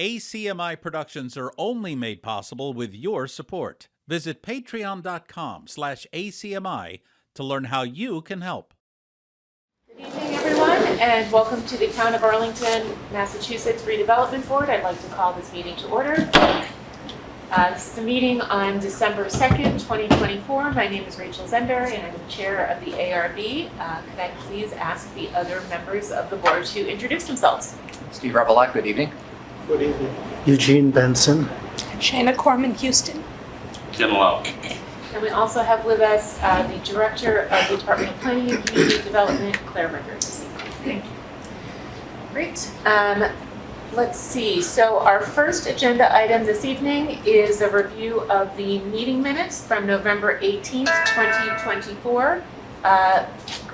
ACMi productions are only made possible with your support. Visit patreon.com/ACMi to learn how you can help. Good evening, everyone, and welcome to the Town of Arlington, Massachusetts Redevelopment Board. I'd like to call this meeting to order. This is a meeting on December 2nd, 2024. My name is Rachel Zender, and I'm the chair of the ARB. Could I please ask the other members of the board to introduce themselves? Steve Revelak, good evening. Good evening. Eugene Benson. Shana Corman, Houston. Ken Lau. And we also have with us the director of the Department of Planning and Community Development, Claire Rickard. Thank you. Great. Let's see. So our first agenda item this evening is a review of the meeting minutes from November 18th, 2024.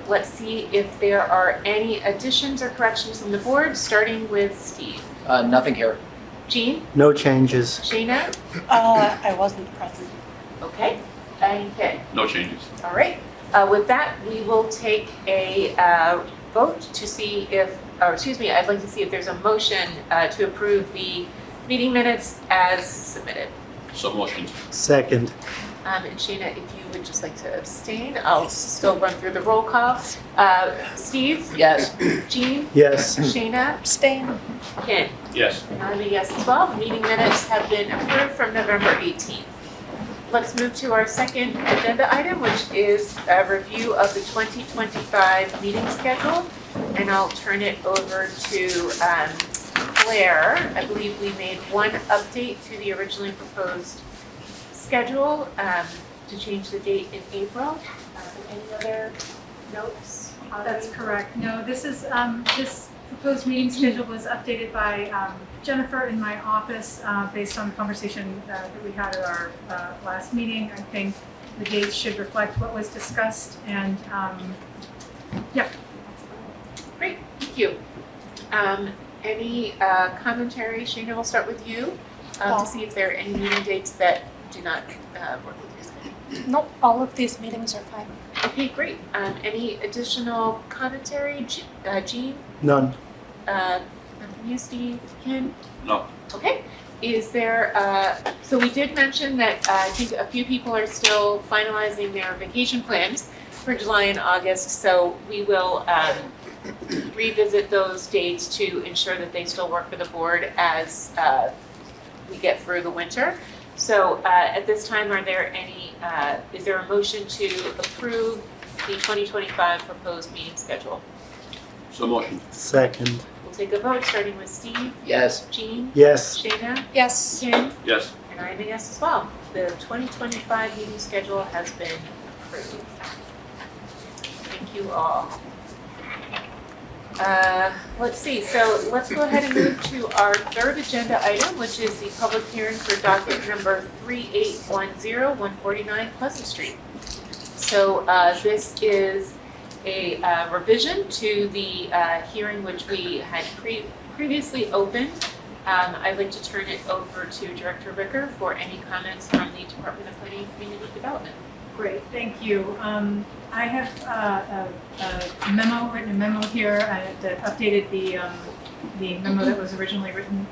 Let's see if there are any additions or corrections from the board, starting with Steve. Nothing here. Jean? No changes. Shana? I wasn't present. Okay. And Ken? No changes. All right. With that, we will take a vote to see if, I'd like to see if there's a motion to approve the meeting minutes as submitted. So motioned. Second. And Shana, if you would just like to abstain, I'll still run through the roll call. Steve? Yes. Jean? Yes. Shana? Abstain. Ken? Yes. And I'm a yes as well. The meeting minutes have been approved from November 18th. Let's move to our second agenda item, which is a review of the 2025 meeting schedule. And I'll turn it over to Claire. I believe we made one update to the originally proposed schedule to change the date in April. Any other notes? That's correct. No, this is this proposed meeting schedule was updated by Jennifer in my office based on the conversation that we had at our last meeting. I think the dates should reflect what was discussed, and yeah. Great, thank you. Any commentary? Shana, we'll start with you to see if there are any meeting dates that do not work with your schedule. Nope, all of these meetings are fine. Okay, great. Any additional commentary? Jean? None. From you, Steve? Ken? No. Okay. Is there, so we did mention that I think a few people are still finalizing their vacation plans for July and August, so we will revisit those dates to ensure that they still work for the board as we get through the winter. So at this time, are there any, is there a motion to approve the 2025 proposed meeting schedule? So motioned. Second. We'll take a vote, starting with Steve. Yes. Jean? Yes. Shana? Yes. Ken? Yes. And I'm a yes as well. The 2025 meeting schedule has been approved. Thank you all. Let's see, so let's go ahead and move to our third agenda item, which is the public hearing for docket number 3810, 149 Pleasant Street. So this is a revision to the hearing which we had previously opened. I'd like to turn it over to Director Ricker for any comments from the Department of Planning and Community Development. Great, thank you. I have written a memo here that updated the memo that was originally written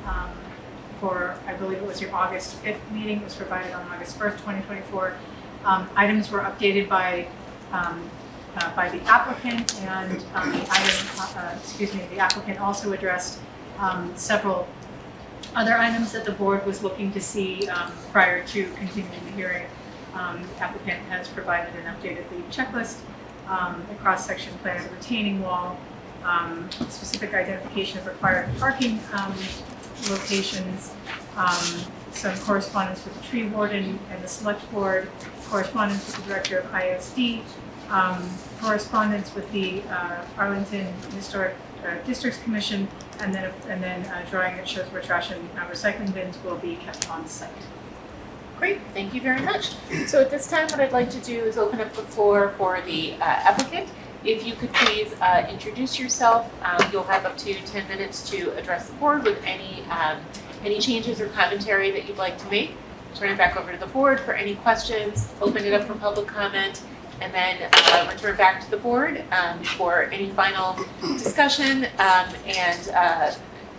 for, I believe it was your August 5th meeting. It was provided on August 1st, 2024. Items were updated by the applicant, and the applicant also addressed several other items that the board was looking to see prior to continuing the hearing. The applicant has provided and updated the checklist, the cross-section plan of the retaining wall, specific identification of required parking locations, some correspondence with the tree warden and the select board, correspondence with the director of ISD, correspondence with the Arlington Historic Districts Commission, and then a drawing that shows where trash and recycling bins will be kept on site. Great, thank you very much. So at this time, what I'd like to do is open up the floor for the applicant. If you could please introduce yourself. You'll have up to 10 minutes to address the board with any changes or commentary that you'd like to make. Turn it back over to the board for any questions, open it up for public comment, and then return back to the board for any final discussion and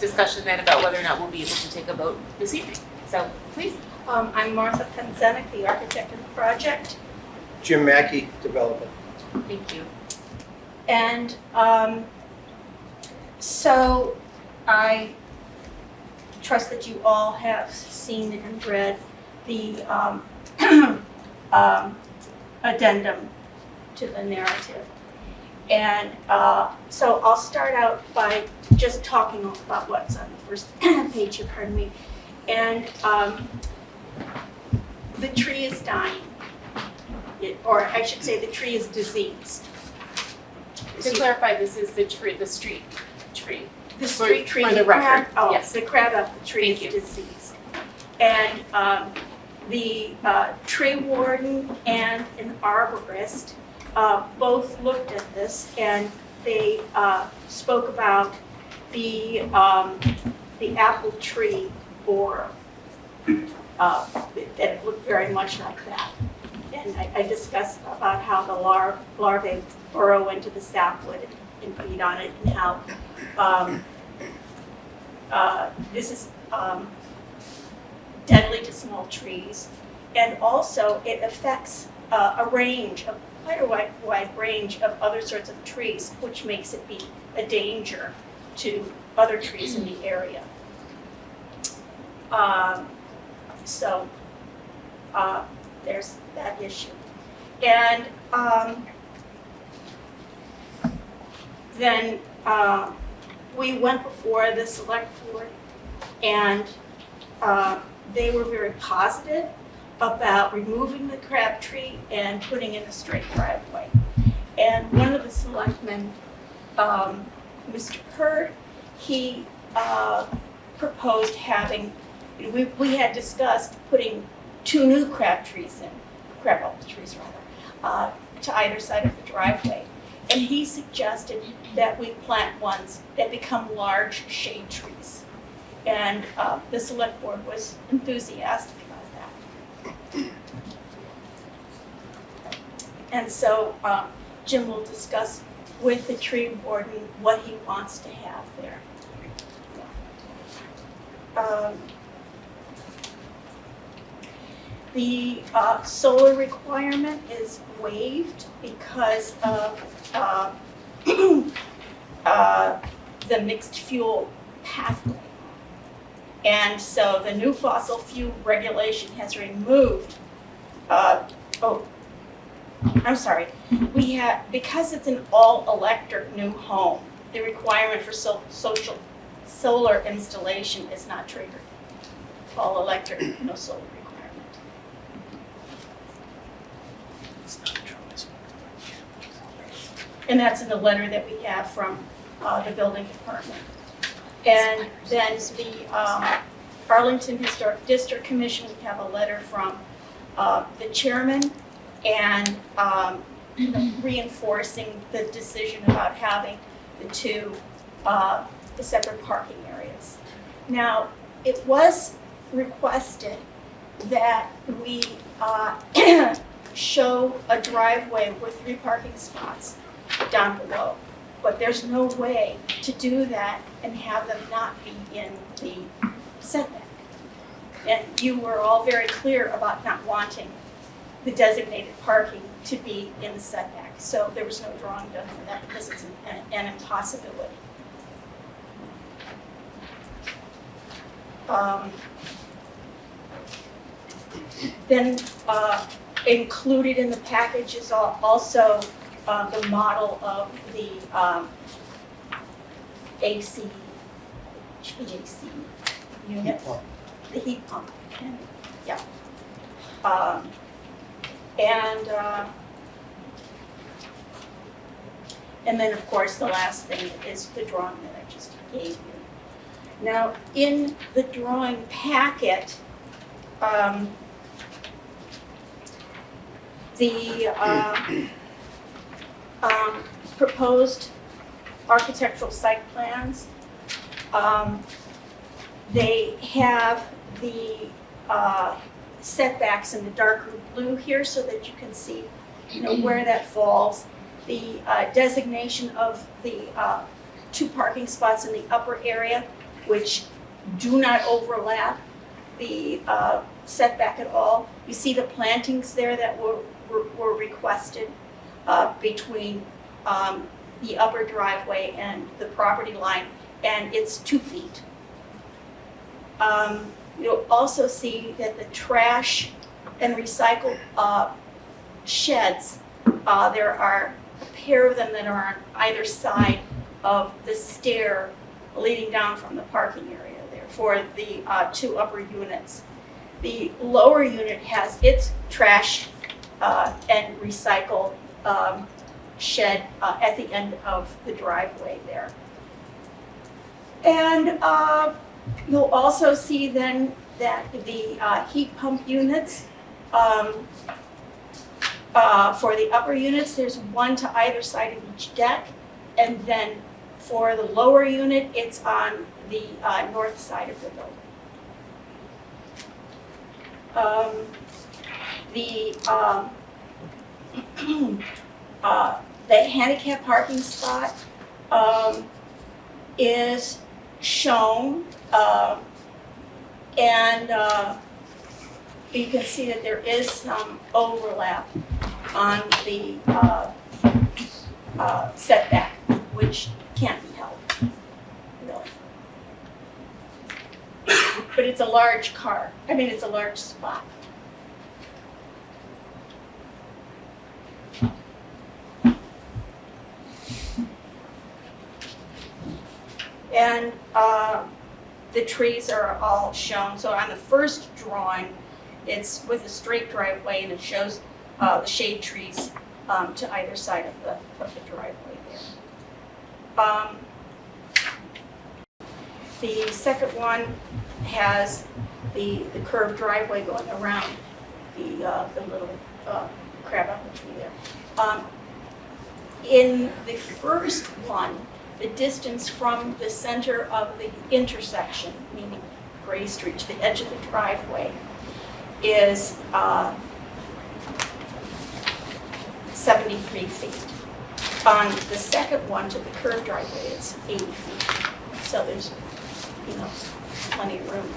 discussion then about whether or not we'll be able to take a vote this evening. So please. I'm Martha Penzenik, the architect of the project, Jim Mackey, Development. Thank you. and so I trust that you all have seen and read the addendum to the narrative. And so I'll start out by just talking about what's on the first page here, pardon me. And the tree is dying, or I should say the tree is diseased. To clarify, this is the tree, the street tree. The For- street tree, for the record, crab, yes. the crab apple tree Thank is you. diseased. And the tree warden and an arborist both looked at this, and they spoke about the apple tree, or that it looked very much like that. And I discussed about how the larvae burrow into the sapwood and feed on it, and how this is deadly to small trees. And also it affects quite a wide range of other sorts of trees, which makes it be a danger to other trees in the area. So there's that issue. And then we went before the select board, and they were very positive about removing the crab tree and putting in a straight driveway. And one of the selectmen, Mr. Hurd, he proposed having, we had discussed putting 2 new crab apple trees rather, to either side of the driveway. And he suggested that we plant ones that become large shade trees. And the select board was enthusiastic about that. And so Jim will discuss with the tree warden what he wants to have there. The solar requirement is waived because of the mixed fuel pathway. And so the new fossil fuel regulation has removed, because it's an all-electric new home, the requirement for solar installation is not triggered. All electric, no solar requirement. And that's in the letter that we have from the building department. And then the Arlington Historic District Commission, we have a letter from the chairman, and reinforcing the decision about having the separate parking areas. Now, it was requested that we show a driveway with 3 parking spots down below. But there's no way to do that and have them not be in the setback. And you were all very clear about not wanting the designated parking to be in the setback. So there was no drawing done for that because it's an impossibility. Then included in the package is also the model of the HVAC unit, the heat pump. Yeah. And then of course the last thing is the drawing that I just gave you. Now in the drawing packet, the proposed architectural site plans, they have the setbacks in the darker blue here so that you can see, where that falls. The designation of the 2 parking spots in the upper area which do not overlap the setback at all. You see the plantings there that were requested between the upper driveway and the property line, and it's 2 feet. You'll also see that the trash and recycle sheds, there are a pair of them that are on either side of the stair leading down from the parking area there for the 2 upper units. The lower unit has its trash and recycle shed at the end of the driveway there. And you'll also see then that the heat pump units, for the upper units, there's 1 to either side of each deck. And then for the lower unit, it's on the north side of the building. The handicap parking spot is shown, and you can see that there is some overlap on the setback, which can't be helped, really. But it's a large car, it's a large spot. And the trees are all shown. So on the first drawing, it's with a straight driveway, and it shows the shade trees to either side of the driveway there. The second one has the curved driveway going around the little crab apple tree there. In the first one, the distance from the center of the intersection, meaning Gray Street, to the edge of the driveway, is 73 feet. On the second one, to the curved driveway, it's 80 feet. So there's, plenty of room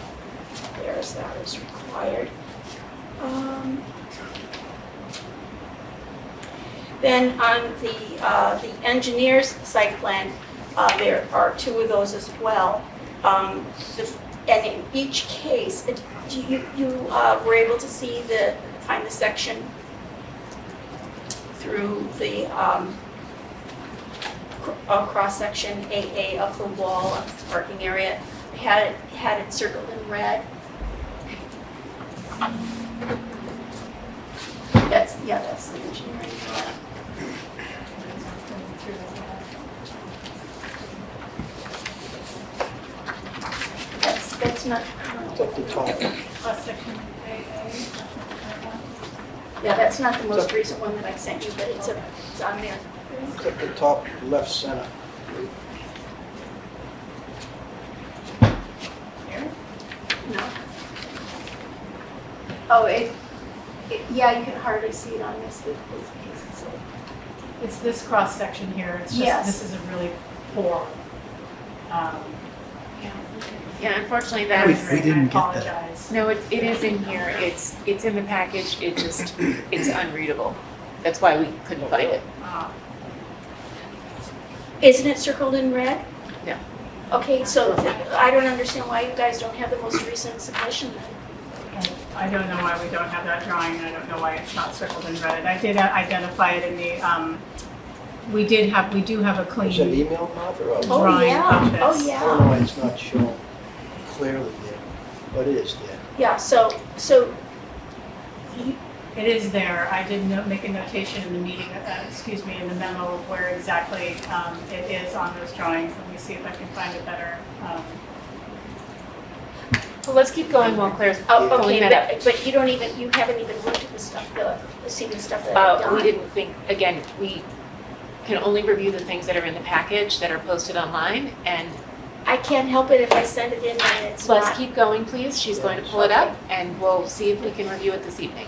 there as that is required. Then on the engineer's site plan, there are 2 of those as well. And in each case, you were able to see find the section through the cross section AA of the wall of the parking area. Had it circled in red. That's the engineering drawing. That's not current. It's up the top. Cross section AA. Yeah, that's not the most recent one that I sent you, but it's on there. It's at the top left center. Here? No. Oh, yeah, you can hardly see it on this. It's this cross section here. It's just, Yes. this is a really poor. Yeah, unfortunately We that's, didn't get I that. apologize. no, it is in here, it's in the package, it's unreadable. That's why we couldn't find it. Isn't it circled in red? No. Okay, so I don't understand why you guys don't have the most recent submission then. I don't know why we don't have that drawing, and I don't know why it's not circled in red. I did identify it in the, we do have a Is it clean email, Martha, or? Oh, drawing yeah. of this. Oh, I don't know yeah. why it's not shown clearly there, but it is there. Yeah, so It is there. I did make a notation in the meeting, in the memo of where exactly it is on those drawings. Let me see if I can find it better. Well, let's keep going while Claire's Oh, pulling okay, that up. but you haven't even looked at the stuff, the seating stuff that I've done. We didn't think, again, we can only review the things that are in the package that are posted online, and I can't help it if I send it in and it's let's not. keep going, please. She's going to pull it up, and we'll see if we can review it this evening.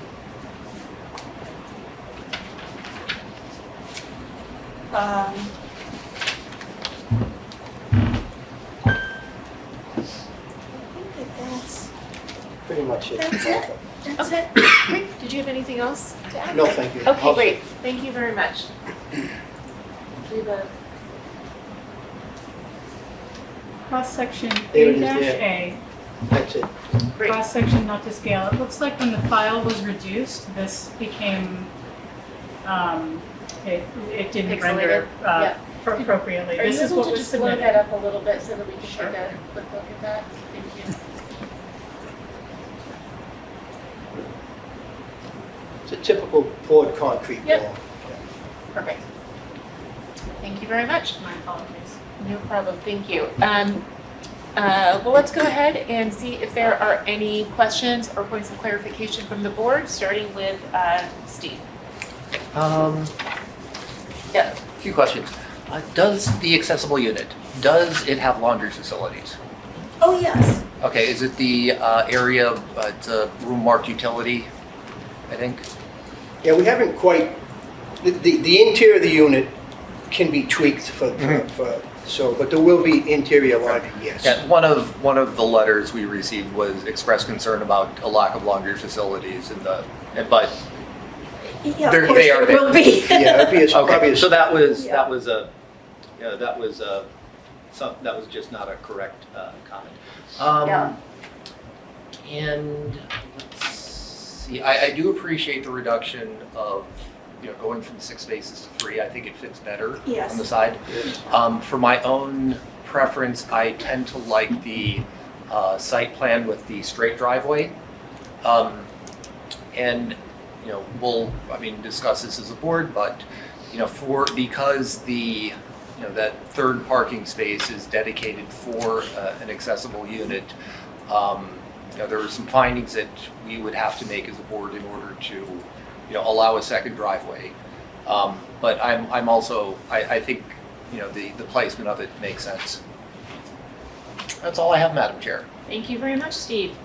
pretty much it. That's it. That's Okay. it. Great. Did you have anything else to add? No, thank you. Okay, great. Thank you very much. We have a Cross-section There it is, A-A, That's it. great. cross-section not to scale. It looks like when the file was reduced, this became, it didn't render Pixelated, yeah. appropriately. Are This you is able what to was just load that submitted. up a little bit so that we can Sure. take a quick look at that? Thank you. It's a typical poured concrete Yep. wall. Perfect. Thank you very much. My apologies. No problem, thank you. Well, let's go ahead and see if there are any questions or points of clarification from the board, starting with Steve. Yeah, a few questions. Does the accessible unit, does it have laundry facilities? Oh, yes. Okay, is it the area, it's a room marked utility, I think? Yeah, we haven't quite, the interior of the unit can be tweaked but there will be interior laundry, yes. Yeah, one of the letters we received was expressed concern about a lack of laundry facilities but Yeah, They're- of course they are there will be. Yeah, it'd be a, probably okay, a. so that was Yeah. that was just not a correct comment. Yeah. And let's see, I do appreciate the reduction of, going from 6 spaces to 3. I think it fits better Yes. on the side. For my own preference, I tend to like the site plan with the straight driveway. And we'll, discuss this as a board, but, because that third parking space is dedicated for an accessible unit, there were some findings that we would have to make as a board in order to, allow a second driveway. But I'm also, I think, the placement of it makes sense. That's all I have, Madam Chair. Thank you very much, Steve.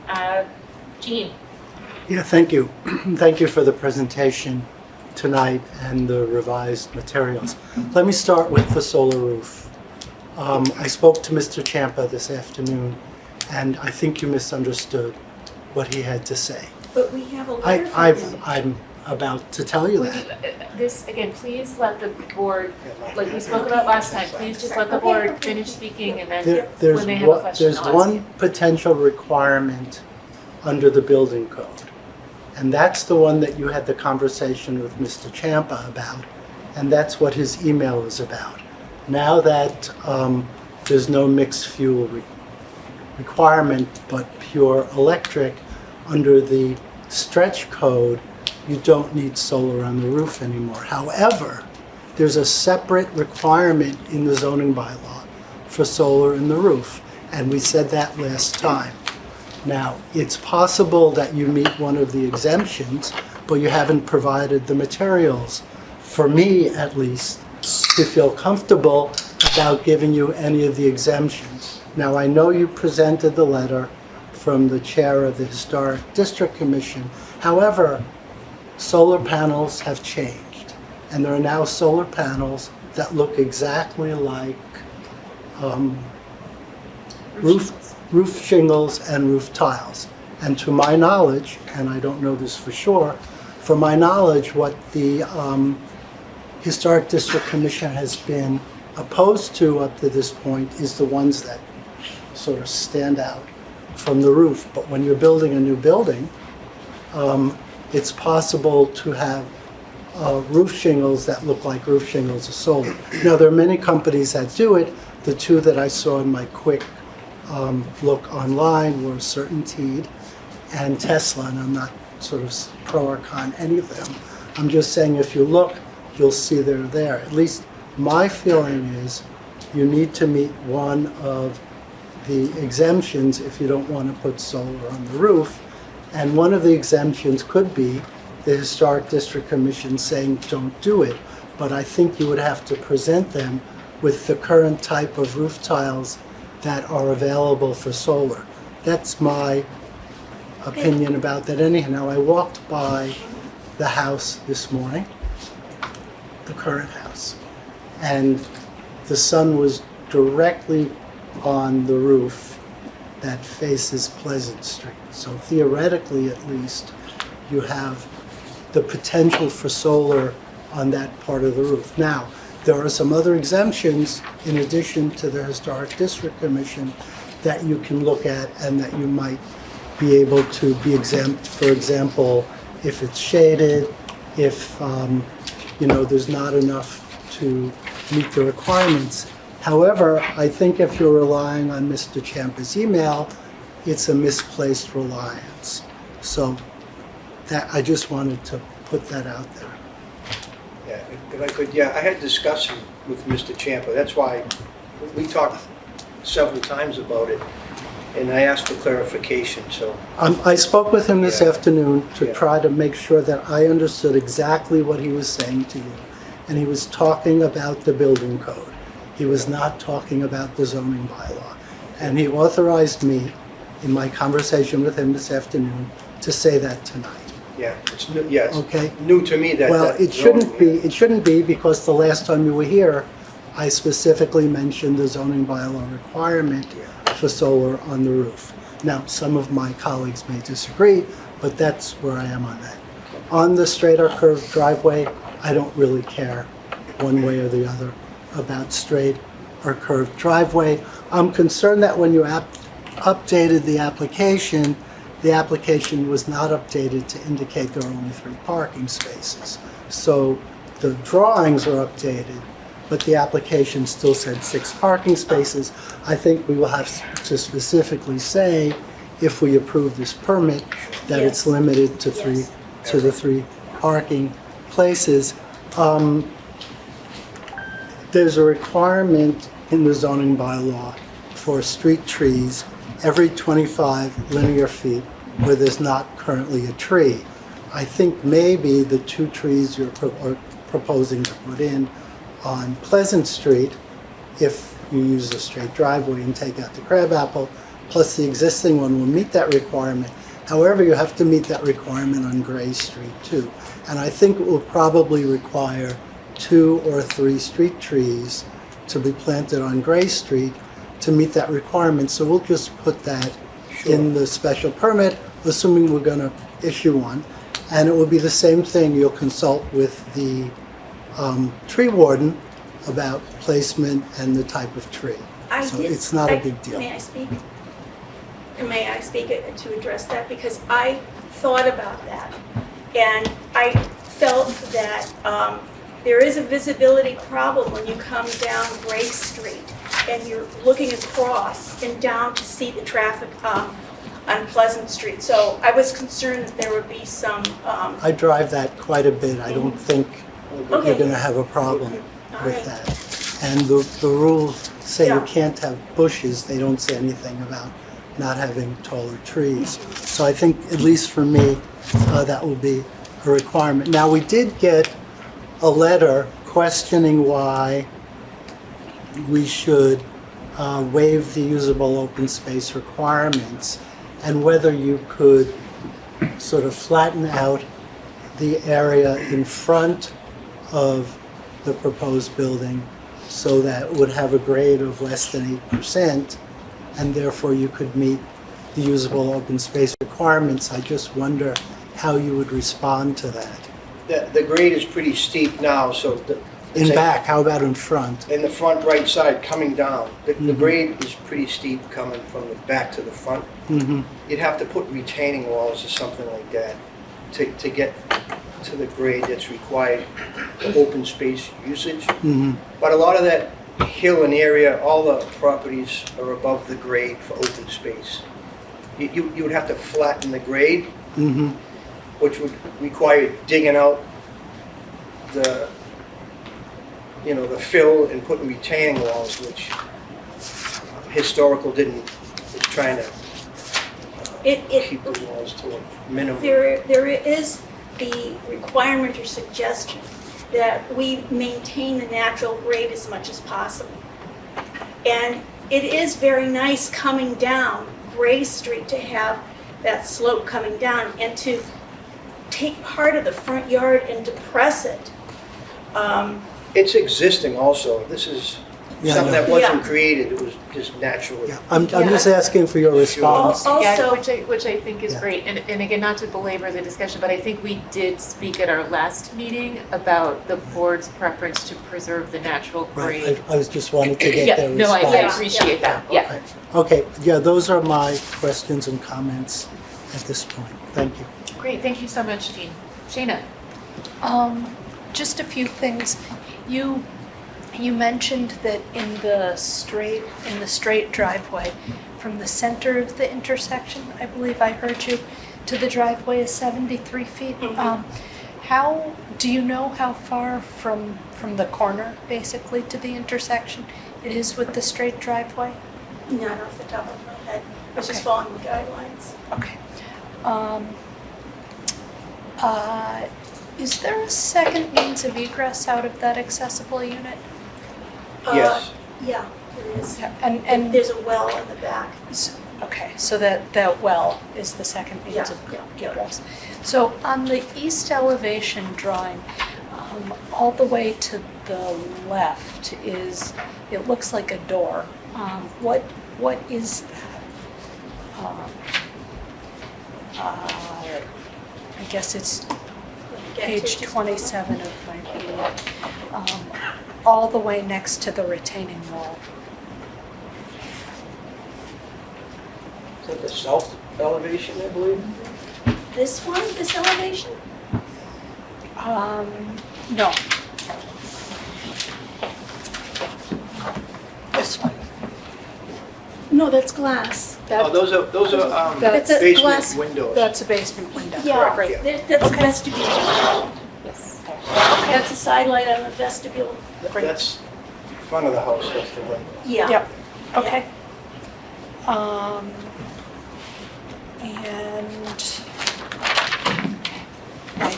Jean? Yeah, thank you. Thank you for the presentation tonight and the revised materials. Let me start with the solar roof. I spoke to Mr. Champa this afternoon, and I think you misunderstood what he had to say. But we have a letter from him. I'm about to tell you Would that. you, this, again, please let the board, like we spoke about last time, please just let the board finish speaking and then when they have a question, There's I'll ask one you. potential requirement under the building code. And that's the one that you had the conversation with Mr. Champa about, and that's what his email is about. Now that there's no mixed fuel requirement but pure electric, under the stretch code, you don't need solar on the roof anymore. However, there's a separate requirement in the zoning bylaw for solar in the roof, and we said that last time. Now, it's possible that you meet one of the exemptions, but you haven't provided the materials, for me at least, to feel comfortable about giving you any of the exemptions. Now, I know you presented the letter from the chair of the Historic District Commission. However, solar panels have changed, and there are now solar panels that look exactly like roof shingles and roof tiles. And to my knowledge, and I don't know this for sure, for my knowledge, what the Historic District Commission has been opposed to up to this point is the ones that sort of stand out from the roof. But when you're building a new building, it's possible to have roof shingles that look like roof shingles of solar. Now, there are many companies that do it. The two that I saw in my quick look online were CertainTeed and Tesla, and I'm not sort of pro or con any of them. I'm just saying if you look, you'll see they're there. At least my feeling is you need to meet one of the exemptions if you don't want to put solar on the roof. And one of the exemptions could be the Historic District Commission saying don't do it. But I think you would have to present them with the current type of roof tiles that are available for solar. That's my opinion about that anyhow. Now, I walked by the house this morning, the current house, and the sun was directly on the roof, that faces Pleasant Street. So theoretically, at least, you have the potential for solar on that part of the roof. Now, there are some other exemptions in addition to the Historic District Commission that you can look at and that you might be able to be exempt. For example, if it's shaded, if there's not enough to meet the requirements. However, I think if you're relying on Mr. Ciampa's email, it's a misplaced reliance. So that I just wanted to put that out there. Yeah, if I could, I had discussion with Mr. Ciampa. That's why we talked several times about it, and I asked for clarification, so. I spoke with him this Yeah. afternoon to Yeah. try to make sure that I understood exactly what he was saying to you. And he was talking about the building code. He was not talking about the zoning bylaw. And he authorized me, in my conversation with him this afternoon, to say that tonight. Yeah, it's new, yes. Okay. New to me that. Well, that it shouldn't be because the last time you were here, I specifically mentioned the zoning bylaw requirement for solar on the roof. Now, some of my colleagues may disagree, but that's where I am on that. On the straight or curved driveway, I don't really care one way or the other about straight or curved driveway. I'm concerned that when you updated the application was not updated to indicate there are only 3 parking spaces. So the drawings are updated, but the application still said 6 parking spaces. I think we will have to specifically say, if we approve this permit, that it's limited to the 3 parking places. There's a requirement in the zoning bylaw for street trees every 25 linear feet where there's not currently a tree. I think maybe the 2 trees you're proposing to put in on Pleasant Street, if you use a straight driveway and take out the crabapple, plus the existing one will meet that requirement. However, you have to meet that requirement on Gray Street too. And I think it will probably require 2 or 3 street trees to be planted on Gray Street to meet that requirement. So we'll just put that in the special permit, assuming we're going to issue one. And it will be the same thing. You'll consult with the tree warden about placement and the type of tree. It's not a big deal. May I speak? May I speak to address that? Because I thought about that, and I felt that there is a visibility problem when you come down Gray Street and you're looking across and down to see the traffic on Pleasant Street. So I was concerned that there would be some. I drive that quite a bit. I don't think you're Okay. going to have a problem All with right. that. And the rules say you Yeah. can't have bushes. They don't say anything about not having taller trees. So I think, at least for me, that will be a requirement. Now, we did get a letter questioning why we should waive the usable open space requirements and whether you could sort of flatten out the area in front of the proposed building so that it would have a grade of less than 8%, and therefore you could meet the usable open space requirements. I just wonder how you would respond to that. The grade is pretty steep now, so In back, how about in front? in the front right side coming down, the Mhm. grade is pretty steep coming from the back to the front. Mm-hmm. You'd have to put retaining walls or something like that to get to the grade that's required for open space usage. Mm-hmm. But a lot of that hill and area, all the properties are above the grade for open space. You would have to flatten the grade, Mm-hmm. which would require digging out the fill and putting retaining walls, which historical is trying to keep the walls to a minimum. There is the requirement or suggestion that we maintain the natural grade as much as possible. And it is very nice coming down Gray Street to have that slope coming down and to take part of the front yard and depress it. It's existing also. This is Yeah, something no. that wasn't Yeah. created, it was just naturally. Yeah, I'm just asking for your response. Yeah, Also, which I think is Yeah. great, and again, not to belabor the discussion, but I think we did speak at our last meeting about the board's preference to preserve the natural green. Right, I was just wanting to get Yeah, their no, I response. appreciate that, yeah. Okay, yeah, those are my questions and comments at this point. Thank you. Great, thank you so much, Jean. Shayna? Just a few things. You mentioned that in the straight driveway, from the center of the intersection, I believe I heard you, to the driveway is 73 feet. How, do you know how far from the corner, basically, to the intersection it is with the straight driveway? not off the top of my head, I was just Okay. following the guidelines. Okay. Is there a second means of egress out of that accessible unit? Yes. Yeah, there is. And And there's a well in the back. okay, so that well is the second means Yeah, of yeah. egress. So on the east elevation drawing, all the way to the left is, it looks like a door. What is that? I guess it's Get to page just- 27 of my PDF, all the way next to the retaining wall. Is that the south elevation, I believe? This one, this elevation? No. This one. No, that's glass. That- Oh, those are That's a basement glass- windows. That's a basement window. Yeah, Right. Yeah. That's Okay. vestibule. Yes. That's a side light on the vestibule. That's front of the house, that's the window. Yeah. Yep. Okay. And I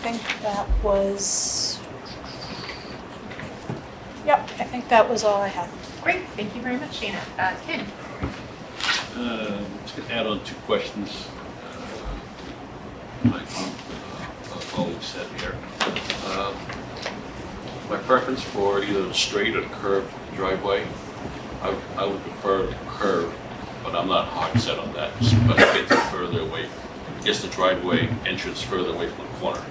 think that was, yep, I think that was all I had. Great, thank you very much, Shayna. Ken? Just gonna add on two questions. My colleague said here. My preference for either the straight or curved driveway, I would prefer the curve, but I'm not hard set on that, but it gets further away, gets the driveway entrance further away from the corner.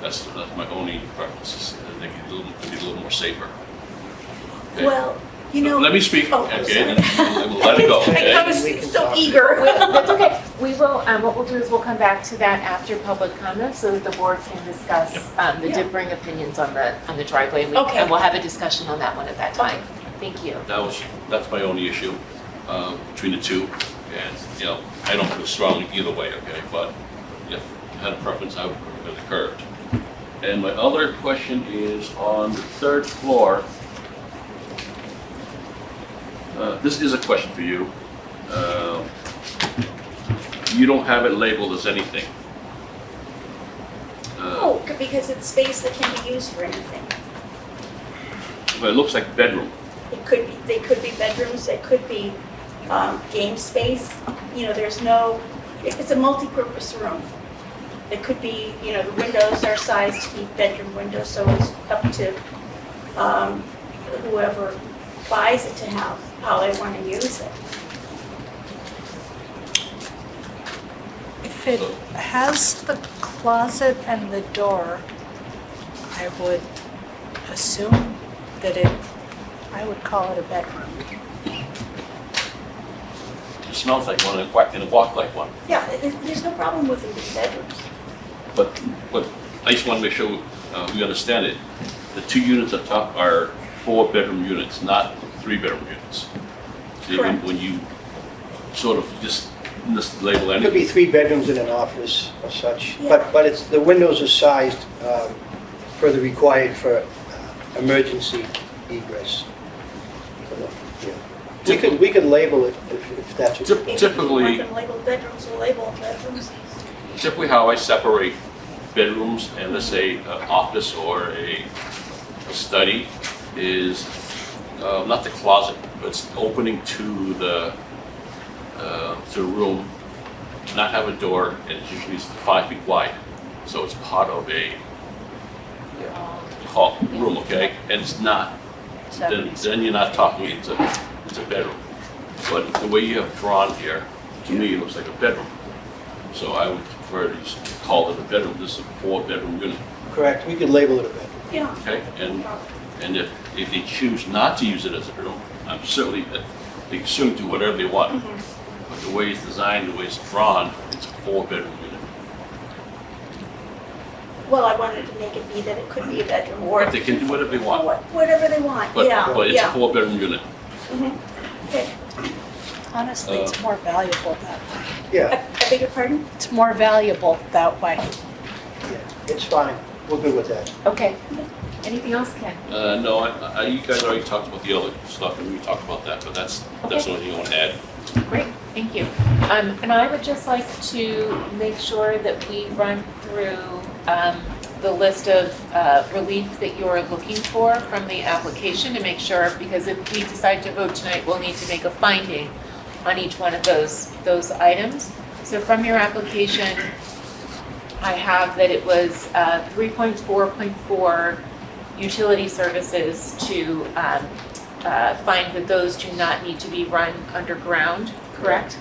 That's my only preference, I think it would be a little more safer. Okay? Well, you know. Let me speak, Oh, okay, sorry. and we'll let it go, okay? I was We can so talk. eager. That's okay. We will, what we'll do is we'll come back to that after public comment so that the board can discuss the Yeah. differing opinions on the driveway. And Okay. and we'll have a discussion on that one at that time. Thank you. That's my only issue between the two, and, I don't feel strongly either way, okay, but if I had a preference, I would prefer the curved. And my other question is on the third floor. This is a question for you. You don't have it labeled as anything. Oh, because it's space that can be used for anything. But it looks like bedroom. They could be bedrooms, they could be game space. There's no, it's a multi-purpose room. It could be, the windows are sized to be bedroom windows, so it's up to whoever buys it to have how they want to use it. If it has the closet and the door, I would assume that I would call it a bedroom. It smells like one and walk like one. Yeah, there's no problem with them being bedrooms. But I just want to make sure we understand it. The two units up top are 4-bedroom units, not 3-bedroom units. So Correct. when you sort of just label It could be anything, 3 bedrooms and an office or such, Yeah. but the windows are sized for the required for emergency egress. Yeah. We could label it if that's what. Typ- If you Typically- want them labeled bedrooms, we'll label them bedrooms. typically how I separate bedrooms and let's say an office or a study is not the closet, but it's opening to the room, not have a door, and it's usually 5 feet wide. So it's part of a room, okay? And it's not then you're not talking, it's a bedroom. But the way you have drawn here, to me, it looks like a bedroom. So I would prefer to just call it a bedroom. This is a 4-bedroom unit, Correct, we could label it a bedroom. Yeah. okay? And if they choose not to use it as a bedroom, I'm certainly, they can certainly do whatever they want. But the way it's designed, the way it's drawn, it's a 4-bedroom unit. Well, I wanted to make it be that it could be a bedroom or. But they can do whatever they want. Whatever they want, But yeah, it's a yeah. 4-bedroom unit. Okay. Honestly, it's more valuable that way. Yeah, I beg your pardon? It's more valuable that way. yeah, it's fine, we're good with that. Okay. Anything else, Ken? No, you guys already talked about the other stuff, and we talked about that, but that's the only thing I want to add. Great, thank you. And I would just like to make sure that we run through the list of relief that you're looking for from the application to make sure, because if we decide to vote tonight, we'll need to make a finding on each one of those items. So from your application, I have that it was 3.4.4 utility services to find that those do not need to be run underground, correct?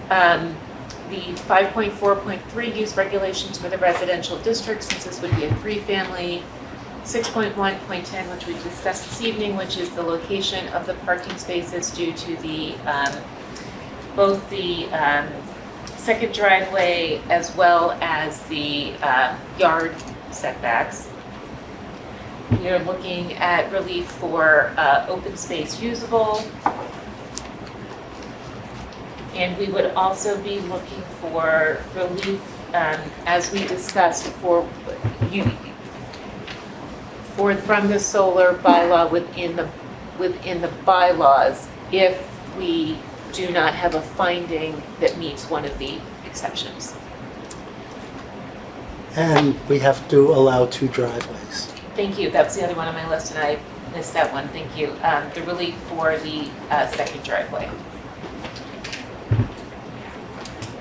The 5.4.3 use regulations for the residential district, since this would be a 3-family. 6.1.10, which we discussed this evening, which is the location of the parking spaces due to the both the second driveway as well as the yard setbacks. We are looking at relief for open space usable. And we would also be looking for relief, as we discussed, from the solar bylaw within the bylaws if we do not have a finding that meets one of the exceptions. And we have to allow 2 driveways. Thank you. That was the other one on my list, and I missed that one. Thank you. The relief for the second driveway.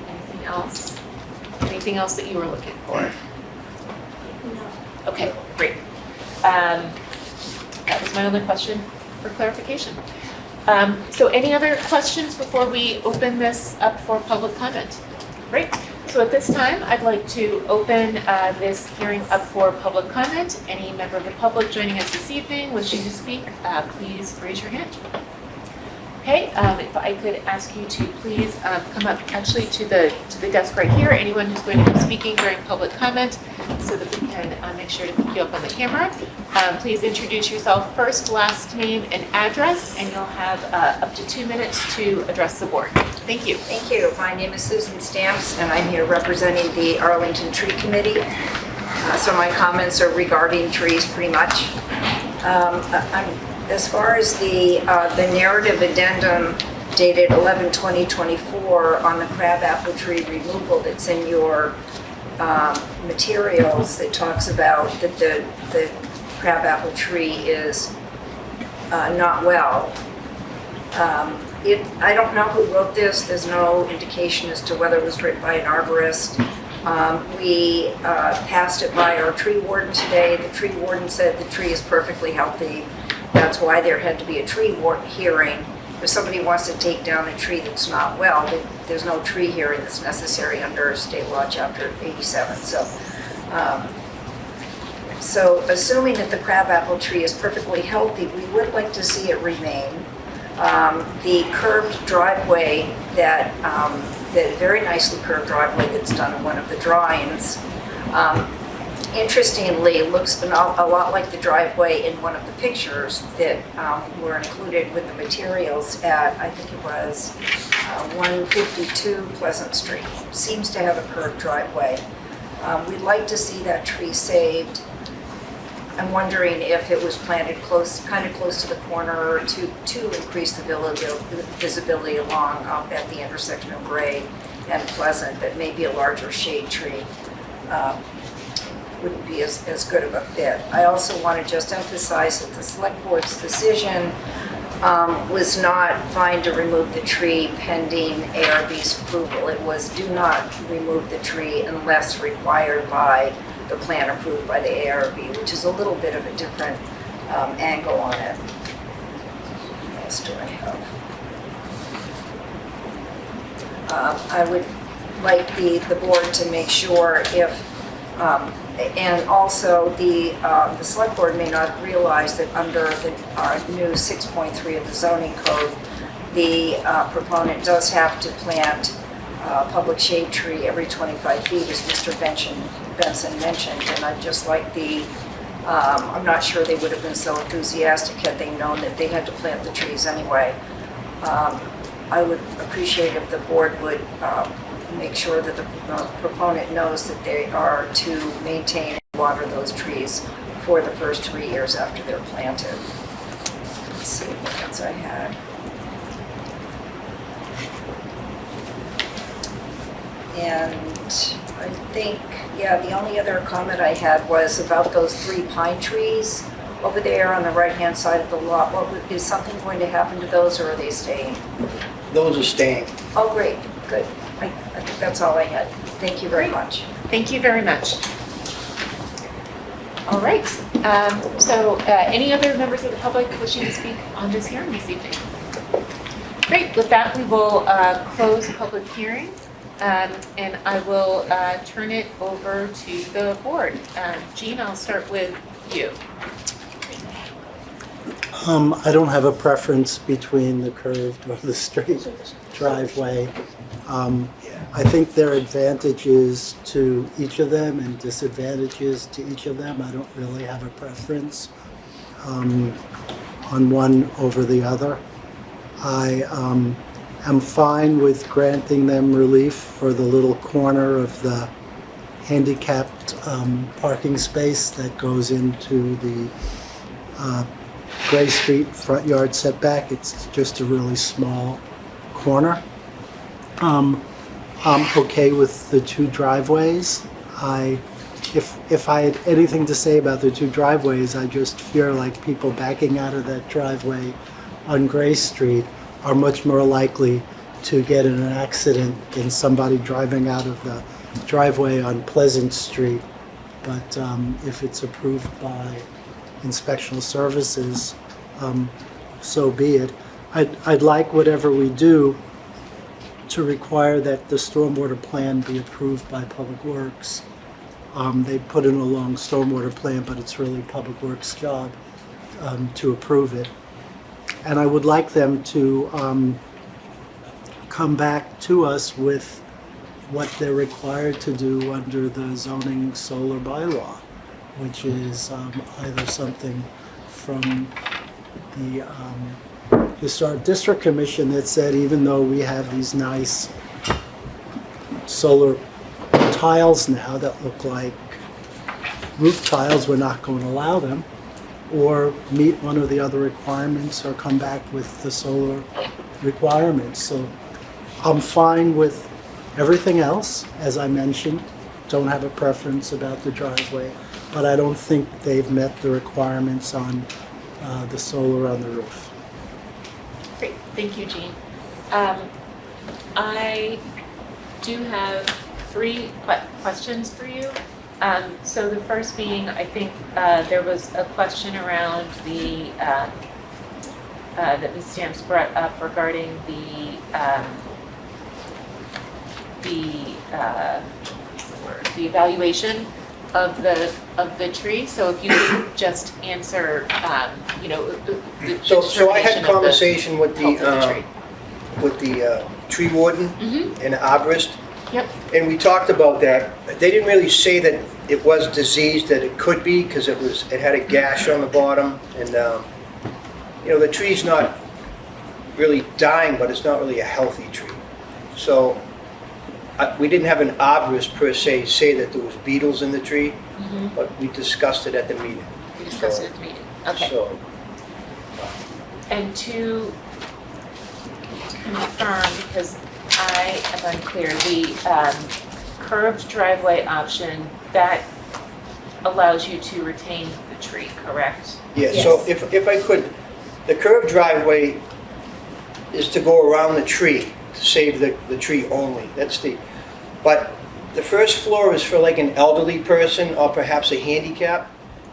Anything else? Anything else that you were looking for? No. Okay, great. That was my only question for clarification. So any other questions before we open this up for public comment? Great. So at this time, I'd like to open this hearing up for public comment. Any member of the public joining us this evening wishing to speak, please raise your hand. Okay, if I could ask you to please come up actually to the desk right here. Anyone who's going to be speaking during public comment, so that we can make sure to pick you up on the camera. Please introduce yourself first, last name, and address, and you'll have up to 2 minutes to address the board. Thank you. Thank you. My name is Susan Stamps, and I'm here representing the Arlington Tree Committee. So my comments are regarding trees pretty much. As far as the narrative addendum dated 11/20/24 on the crabapple tree removal that's in your materials, that talks about that the crabapple tree is not well. I don't know who wrote this. There's no indication as to whether it was written by an arborist. We passed it by our tree warden today. The tree warden said the tree is perfectly healthy. That's why there had to be a tree warden hearing. If somebody wants to take down a tree that's not well, there's no tree hearing that's necessary under State Law Chapter 87. So assuming that the crabapple tree is perfectly healthy, we would like to see it remain. The curved driveway that very nicely curved driveway that's done in one of the drawings, interestingly, looks a lot like the driveway in one of the pictures that were included with the materials at, I think it was 152 Pleasant Street. Seems to have a curved driveway. We'd like to see that tree saved. I'm wondering if it was planted kind of close to the corner to increase the visibility along at the intersection of Gray and Pleasant, that maybe a larger shade tree wouldn't be as good of a fit. I also want to just emphasize that the select board's decision was not fine to remove the tree pending ARB's approval. It was do not remove the tree unless required by the plan approved by the ARB, which is a little bit of a different angle on it. I would like the board to make sure if, and also the select board may not realize that under our new 6.3 of the zoning code, the proponent does have to plant a public shade tree every 25 feet, as Mr. Benson mentioned, and I'd just like I'm not sure they would have been so enthusiastic had they known that they had to plant the trees anyway. I would appreciate if the board would make sure that the proponent knows that they are to maintain and water those trees for the first 3 years after they're planted. Let's see what else I had. And I think, yeah, the only other comment I had was about those 3 pine trees over there on the right-hand side of the lot. Is something going to happen to those, or are they staying? Those are staying. Oh, great, good. I think that's all I had. Thank you very much. Thank you very much. All right, any other members of the public wishing to speak on this hearing this evening? Great, with that, we will close the public hearing. And I will turn it over to the board. Jean, I'll start with you. I don't have a preference between the curved or the straight driveway. I think there are advantages to each of them and disadvantages to each of them. I don't really have a preference on one over the other. I'm fine with granting them relief for the little corner of the handicapped parking space that goes into the Gray Street front yard setback. It's just a really small corner. I'm okay with the 2 driveways. If I had anything to say about the 2 driveways, I just fear like people backing out of that driveway on Gray Street are much more likely to get in an accident than somebody driving out of the driveway on Pleasant Street. But if it's approved by inspectional services, so be it. I'd like whatever we do to require that the stormwater plan be approved by Public Works. They put in a long stormwater plan, but it's really Public Works' job to approve it. And I would like them to come back to us with what they're required to do under the zoning solar bylaw, which is either something from the Historic District Commission that said even though we have these nice solar tiles now that look like roof tiles, we're not going to allow them, or meet one of the other requirements or come back with the solar requirements. So I'm fine with everything else, as I mentioned. Don't have a preference about the driveway, but I don't think they've met the requirements on the solar on the roof. Great, thank you, Jean. I do have 3 questions for you. So the first being, I think there was a question around that Ms. Stamps brought up regarding the evaluation of the tree. So if you could just answer, the So I had determination a conversation with health of the tree warden and arborist. Yep. And we talked about that. They didn't really say that it was diseased, that it could be, because it had a gash on the bottom, and the tree's not really dying, but it's not really a healthy tree. So we didn't have an arborist per se say that there was beetles in the tree, but we discussed it at the meeting. We discussed it at the meeting. Okay. So, And to confirm, because I am unclear, the curved driveway option, that allows you to retain the tree, correct? yeah, so if I could, the curved driveway is to go around the tree, to save the tree only. But the first floor is for like an elderly person or perhaps a handicap.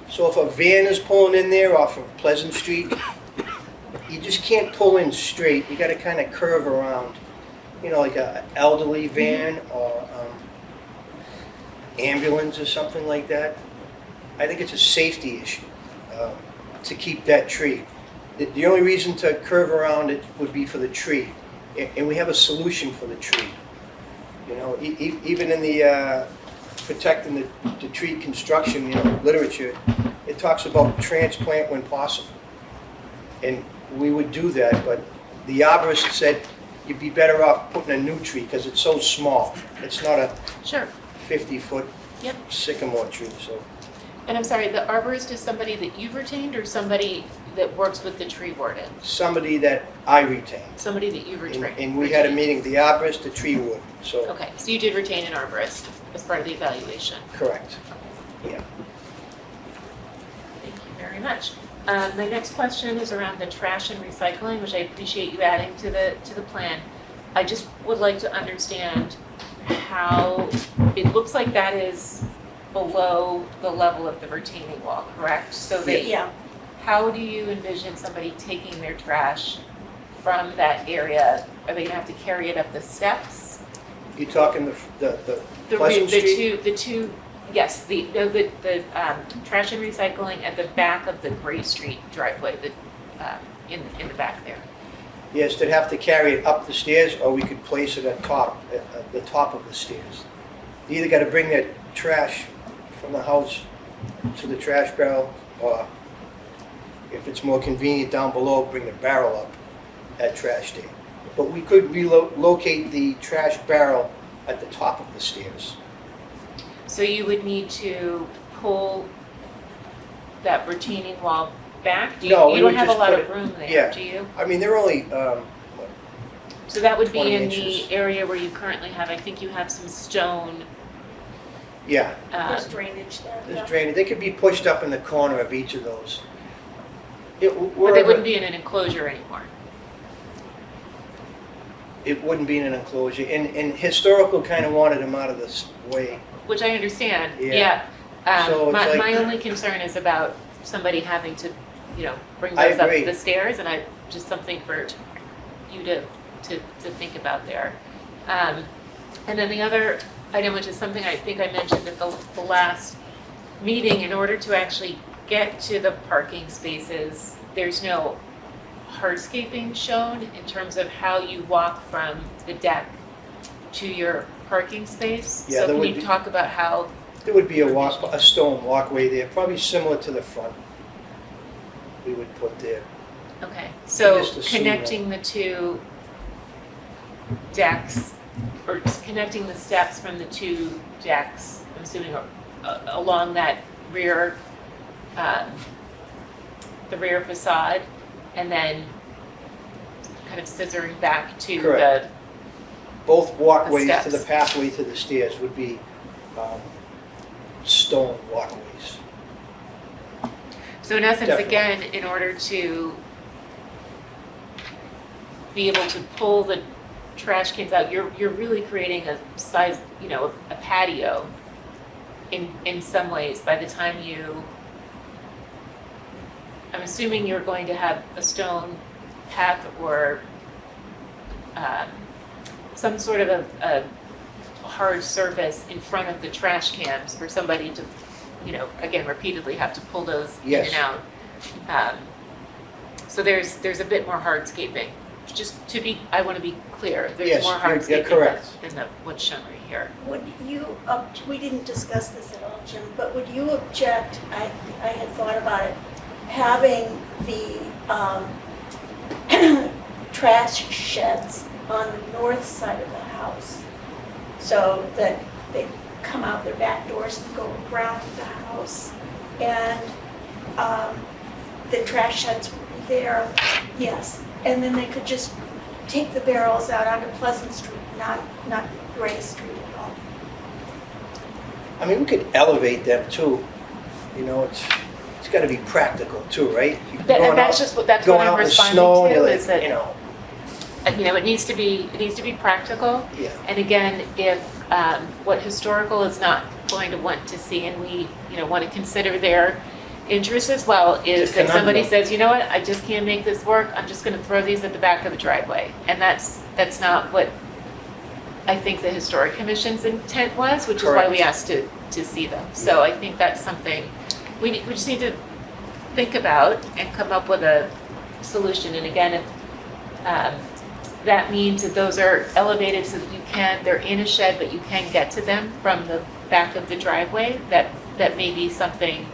So if a van is pulling in there off of Pleasant Street, you just can't pull in straight. You got to kind of curve around. you know, like a elderly van or ambulance or something like that. I think it's a safety issue to keep that tree. The only reason to curve around it would be for the tree, and we have a solution for the tree. You know, even in the protecting the tree construction, you know, literature, it talks about transplant when possible. And we would do that, but the arborist said you'd be better off putting a new tree because it's so small. It's not a Sure. 50-foot Yep. sycamore tree, so. And I'm sorry, the arborist is somebody that you've retained or somebody that works with the tree warden? Somebody that I retained. Somebody that you've retained? And we had a meeting, the arborist, the tree warden, so. Okay, so you did retain an arborist as part of the evaluation? Correct. Yeah. Thank you very much. My next question is around the trash and recycling, which I appreciate you adding to the plan. I just would like to understand how, it looks like that is below the level of the retaining wall, correct? So they, Yeah, how do you envision somebody taking their trash from that area? Are they gonna have to carry it up the steps? You talking the Pleasant Street? The two, yes, the trash and recycling at the back of the Gray Street driveway, in the back there. Yes, they'd have to carry it up the stairs, or we could place it at the top of the stairs. You either gotta bring their trash from the house to the trash barrel, or if it's more convenient down below, bring the barrel up at trash day. But we could relocate the trash barrel at the top of the stairs. So you would need to pull that retaining wall back? No, we You don't would have a just lot put of it- room there, yeah. do you? I mean, they're only, So that would be 20 in inches. the area where you currently have, I think you have some stone, yeah, there's drainage there. there's drainage. They could be pushed up in the corner of each of those. but they Wherever- wouldn't be in an enclosure anymore. It wouldn't be in an enclosure, and historical kind of wanted them out of this way. Which I understand, Yeah. yeah. So it's My like- only concern is about somebody having to, bring I those up agree. the stairs, and just something for you to think about there. And then the other item, which is something I think I mentioned at the last meeting, in order to actually get to the parking spaces, there's no hardscaping shown in terms of how you walk from the deck to your parking space. Yeah, So there can would you be- talk about how, There would be a stone walkway there, probably similar to the front. We would put there. okay, so just assume connecting the two decks, or connecting the steps from the two decks, I'm assuming along that rear, the rear facade, and then kind of scissoring back to the, Correct. Both walkways to the steps. pathway to the stairs would be stone walkways. so in essence, Definitely. again, in order to be able to pull the trash cans out, you're really creating a size, a patio in some ways by the time I'm assuming you're going to have a stone path or some sort of a hard surface in front of the trash cans for somebody to, again, repeatedly have to pull those in Yes. and out. So there's a bit more hardscaping. Just I want to be clear, there's Yes, more you're hardscaping correct. than what's shown right here. Would you, we didn't discuss this at all, Jim, but would you object, I had thought about it, having the trash sheds on the north side of the house so that they come out their back doors and go around the house, and the trash sheds would be there, yes, and then they could just take the barrels out onto Pleasant Street, not Gray Street at all. I mean, we could elevate them too. It's got to be practical too, right? You're going That's out- what going I'm out in the responding snow and to, you're is that, like, it needs to be practical. Yeah. And again, if what historical is not going to want to see, and we, want to consider their interest as well, is It's a that somebody conundrum. says, you know what, I just can't make this work, I'm just going to throw these at the back of the driveway. And that's not what I think the Historic Commission's intent was, which is why we asked to see them. So I think that's something we just need to think about and come up with a solution. And again, if that means that those are elevated so that they're in a shed, but you can get to them from the back of the driveway, that may be something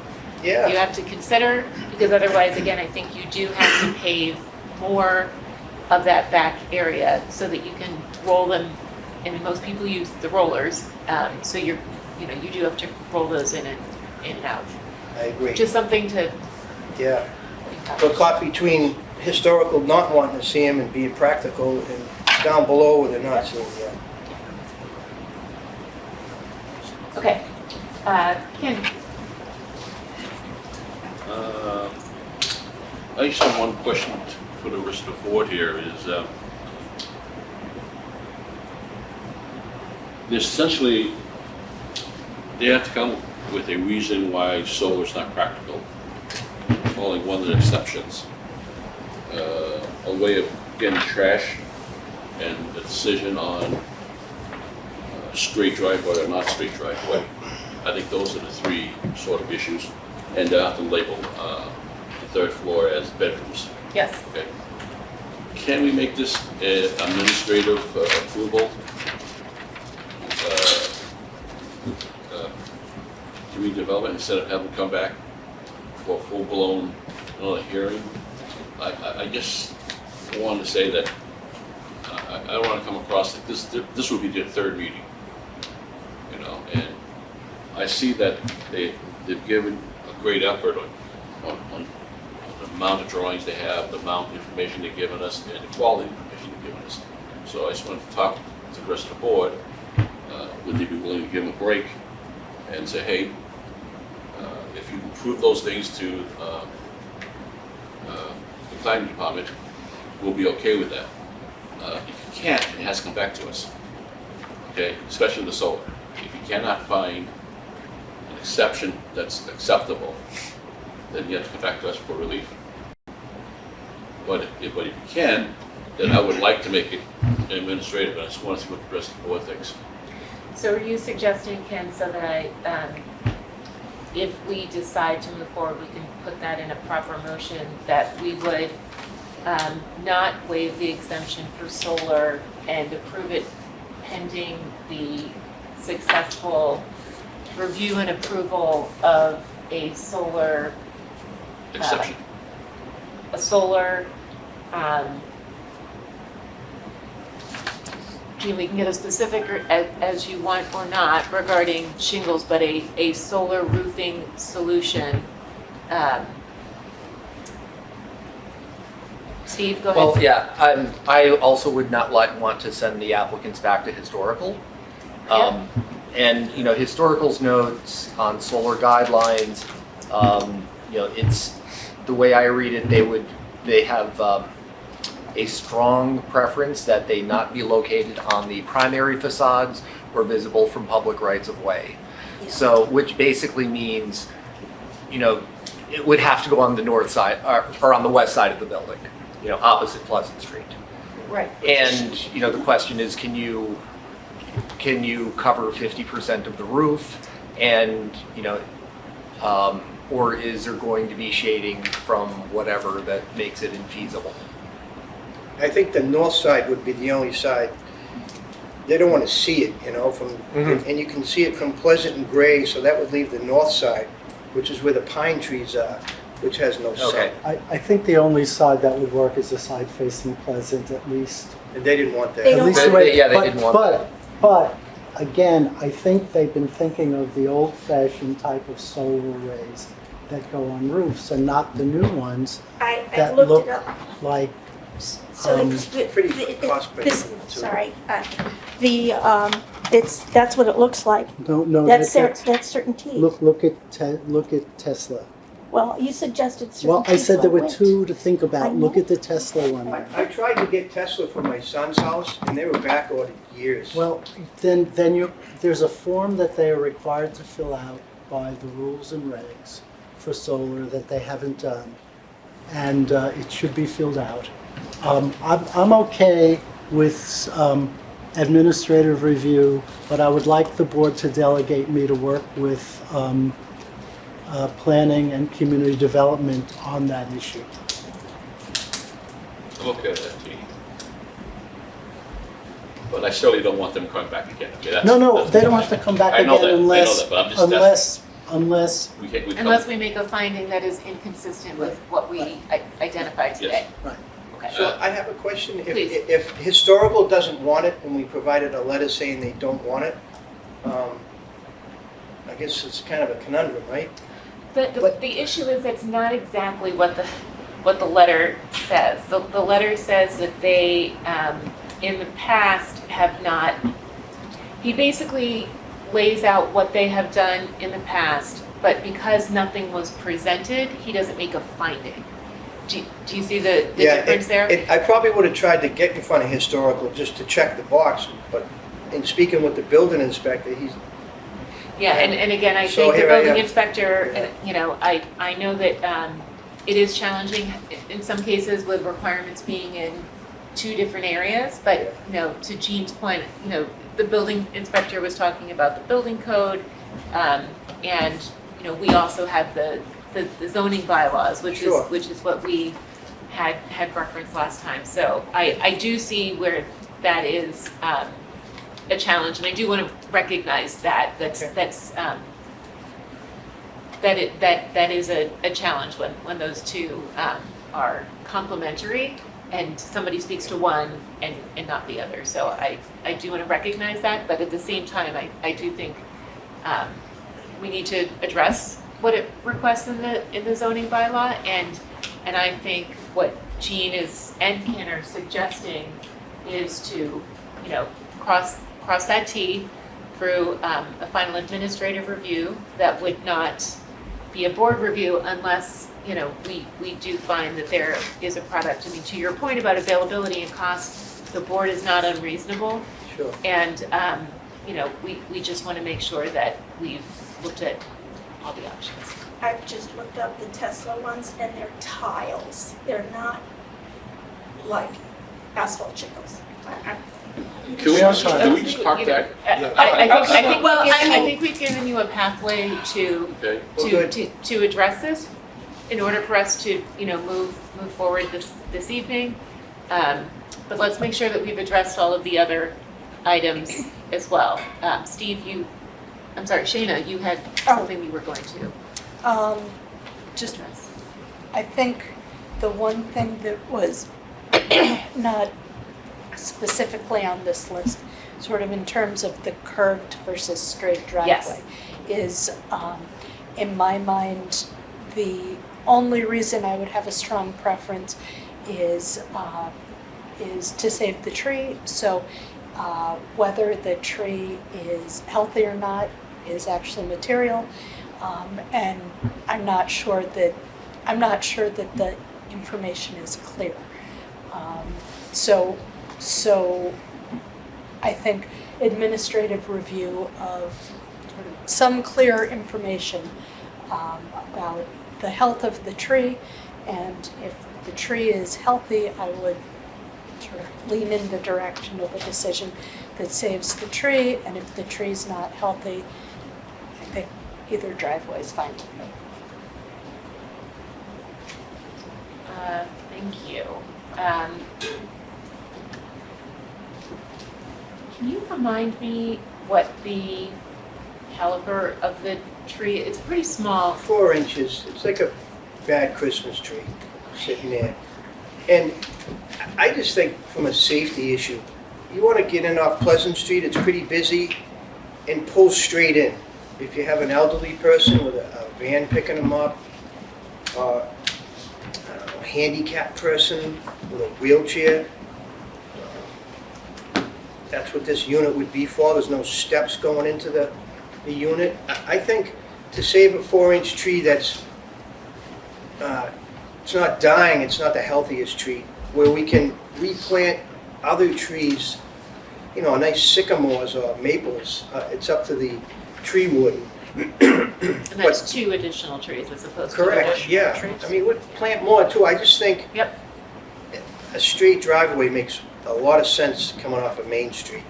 you have to consider, because otherwise, again, I think you do have to pave more of that back area so that you can roll them. And most people use the rollers, so you do have to roll those in and out. I agree. Just something to Yeah. think about. But caught between historical not wanting to see them and being practical, and down below where they're not seeing yet. Okay, Ken, I just have one question for the rest of the board here is, there's essentially, they have to come with a reason why solar is not practical. Only one of the exceptions. A way of getting trash and a decision on straight driveway or not straight driveway. I think those are the three sort of issues. And they have to label the third floor as bedrooms. yes. Okay. Can we make this administrative approval? Redevelopment instead of having them come back for a full-blown hearing? I just want to say that I don't want to come across like this would be their third meeting, and I see that they've given a great effort on the amount of drawings they have, the amount of information they've given us, and the quality of information they've given us. So I just wanted to talk to the rest of the board. Would they be willing to give them a break and say, hey, if you prove those things to the planning department, we'll be okay with that. If you can't, it has to come back to us. Okay, especially the solar. If you cannot find an exception that's acceptable, then you have to come back to us for relief. But if you can, then I would like to make it administrative, and I just want to see what the rest of the board thinks. So are you suggesting, Ken, so that if we decide to move forward, we can put that in a proper motion, that we would not waive the exemption for solar and approve it pending the successful review and approval of a solar, Exception. We can get as specific as you want or not regarding shingles, but a solar roofing solution. Steve, go ahead. Well, yeah, I also would not want to send the applicants back to historical. And, historical's notes on solar guidelines, it's, the way I read it, they have a strong preference that they not be located on the primary facades or visible from public rights of way. Yeah. So, which basically means, it would have to go on the north side or on the west side of the building, opposite Pleasant Street. Right. And, the question is, can you cover 50% of the roof? And, or is there going to be shading from whatever that makes it infeasible? I think the north side would be the only side. They don't want to see it, from, and you can see it from Pleasant and Gray, so that would leave the north side, which is where the pine trees are, which has no sun. Okay. I think the only side that would work is the side facing Pleasant, at least. And they didn't want that. They At don't least They- the way- they- yeah, they but- didn't want but- But, again, I think they've been thinking of the old-fashioned type of solar arrays that go on roofs and not the new ones I that looked look it up. like, So Pretty cost-effective too. sorry, that's what it looks like. no, That's that's, certainty. look at Tesla. Well, you suggested certainty. Well, I said so there were went. two to think I about. know. Look at the Tesla one. I tried to get Tesla for my son's house, and they were back ordered years. Well, then there's a form that they are required to fill out by the rules and regs for solar that they haven't done, and it should be filled out. I'm okay with administrative review, but I would like the board to delegate me to work with planning and community development on that issue. I'm okay with that, T. But I certainly don't want them coming back again. Okay, that's- No, that's- they don't have to come back I know again that, I know that, but I'm just, that's, unless, we can't, we come. Unless we make a finding that is inconsistent with what we identified today. right. Okay. So I have a question. Please. If historical doesn't want it and we provided a letter saying they don't want it, I guess it's kind of a conundrum, right? The issue is that's not exactly what the letter says. The letter says that they, in the past, have not, he basically lays out what they have done in the past, but because nothing was presented, he doesn't make a finding. Do you see the difference there? I probably would have tried to get in front of historical just to check the box, but in speaking with the building inspector, he's, Yeah, and again, I So think the here I building am. inspector, you know, I know that it is challenging in some cases with requirements being in two different areas, but, you know, to Jean's point, you know, the building inspector was talking about the building code, and, you know, we also have the zoning bylaws, which Sure. is what we had referenced last time. So I do see where that is a challenge, and I do want to recognize that that is a challenge when those two are complementary and somebody speaks to one and not the other. So I do want to recognize that, but at the same time, I do think we need to address what it requests in the zoning bylaw, and I think what Jean and Ken are suggesting is to, you know, cross that T through a final administrative review that would not be a board review unless, you know, we do find that there is a product. I mean, to your point about availability and cost, the board is not unreasonable. sure. And, you know, we just want to make sure that we've looked at all the options. I've just looked up the Tesla ones and they're tiles. They're not like asphalt shingles. Can we just park You know, that? I think we've given you a pathway to Okay. Well, good. to address this in order for us to, you know, move forward this evening. But let's make sure that we've addressed all of the other items as well. Steve, I'm sorry, Shayna, you had something you were going to Just, address. I think the one thing that was not specifically on this list, sort of in terms of the curved versus straight driveway, is, in my mind, the only reason I would have a strong preference is to save the tree. So whether the tree is healthy or not is actually material, and I'm not sure that the information is clear. So I think administrative review of sort of some clear information about the health of the tree, and if the tree is healthy, I would sort of lean in the direction of a decision that saves the tree, and if the tree's not healthy, I think either driveway is fine with me. Thank you. Can you remind me what the caliber of the tree? It's pretty small. 4 inches, it's like a bad Christmas tree sitting there. And I just think from a safety issue, you want to get in off Pleasant Street, it's pretty busy, and pull straight in. If you have an elderly person with a van picking them up, or I don't know, a handicapped person with a wheelchair, that's what this unit would be for. There's no steps going into the unit. I think to save a 4-inch tree that's, it's not dying, it's not the healthiest tree, where we can replant other trees, you know, nice sycamores or maples, it's up to the tree warden. And that's 2 additional trees as opposed to Correct, additional yeah. trees. I mean, we'd plant more too. I just think Yep. a straight driveway makes a lot of sense coming off of Main Street.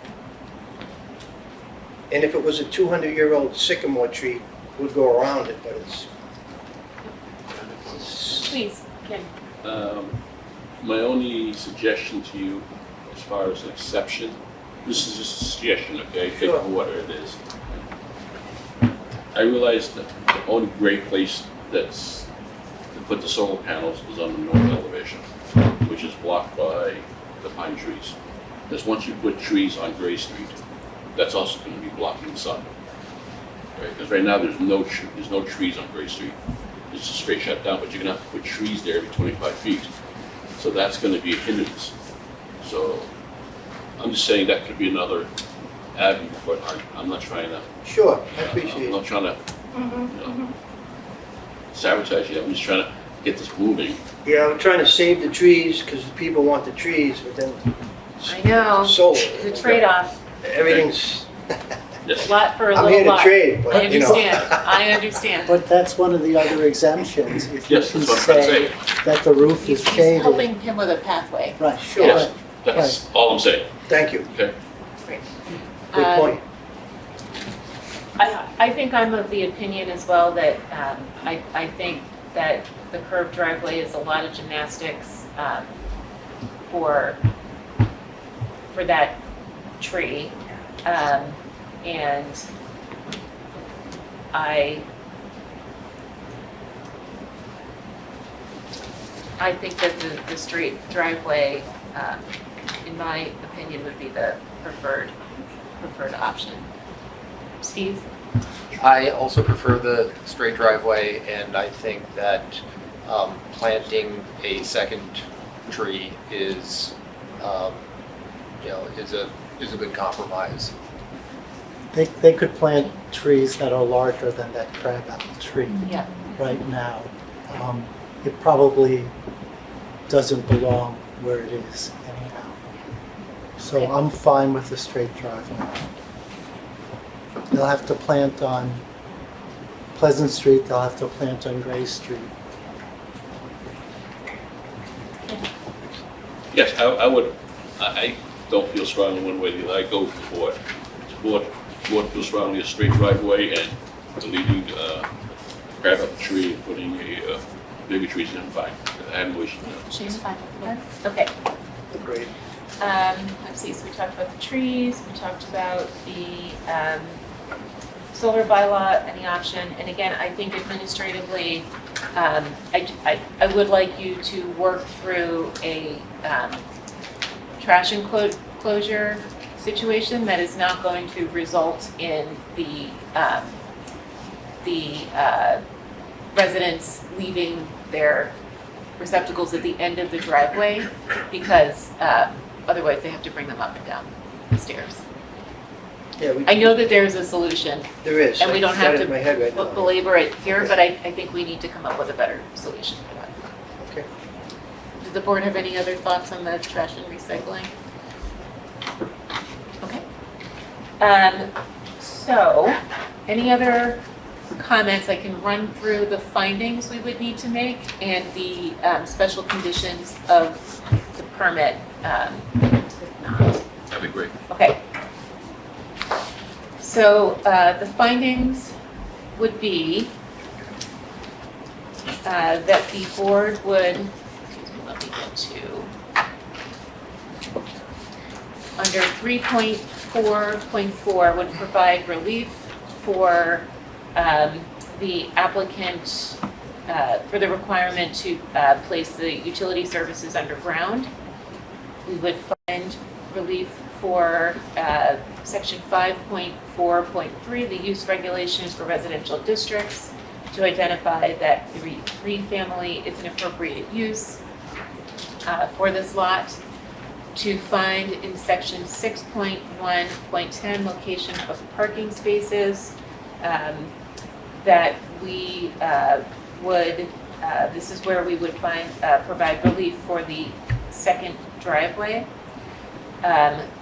And if it was a 200-year-old sycamore tree, it would go around it, but it's Please, Ken. My only suggestion to you, as far as an exception, this is just a suggestion, okay? Take it Sure. for what it is. I realize that the only great place that's to put the solar panels is on the north elevation, which is blocked by the pine trees. Because once you put trees on Gray Street, that's also going to be blocking the sun. Because right now there's no trees on Gray Street. It's just straight shut down, but you're going to have to put trees there every 25 feet. So that's going to be a hindrance. So I'm just saying that could be another avenue for it. I'm not trying to. sure, I I'm appreciate not it. trying to sabotage you. I'm just trying to get this moving. Yeah, I'm trying to save the trees because people want the trees, but then I know, solar. it's a trade-off, Everything's, Yes. a lot for a I'm little here to lot. trade, I but you know. understand, I understand. But that's one of the other exemptions. If you Yes, can that's what I'm trying to say say. that the roof He's is shaded. helping him with a pathway. Right, Sure. Yes, right. that's all I'm saying. Thank you, Okay. Great. good point. I think I'm of the opinion as well that I think that the curved driveway is a lot of gymnastics for that tree. And I think that the straight driveway, in my opinion, would be the preferred option. Steve? I also prefer the straight driveway, and I think that planting a second tree is a good compromise. They could plant trees that are larger than that crabapple tree Yeah. right now. It probably doesn't belong where it is anyhow. So Okay. I'm fine with the straight driveway. They'll have to plant on Pleasant Street, they'll have to plant on Gray Street. Yes, I don't feel strongly one way or the other. I go with the board. The board feels strongly a straight driveway and deleting crab up the tree and putting a bigger trees in, fine. I have no issue with that. Shane's fine with that? Okay. Great. Let's see, so we talked about the trees, we talked about the solar bylaw and the option. And again, I think administratively, I would like you to work through a trash enclosure situation that is not going to result in the residents leaving their receptacles at the end of the driveway, because otherwise they have to bring them up and down the stairs. Yeah, I know that there's a solution, there is. and we don't I've have got it in my head right to now. belabor it here, but I think we need to come up with a better solution for that. Okay. Does the board have any other thoughts on the trash and recycling? Okay. So, any other comments? I can run through the findings we would need to make and the special conditions of the permit, if not. That'd be great. Okay. So the findings would be that the board would, let me get to, under 3.4.4 would provide relief for the applicant for the requirement to place the utility services underground. We would find relief for section 5.4.3, the use regulations for residential districts, to identify that three-family is an appropriate use for this lot. To find in section 6.1.10, location of parking spaces, that we would, this is where we would provide relief for the second driveway.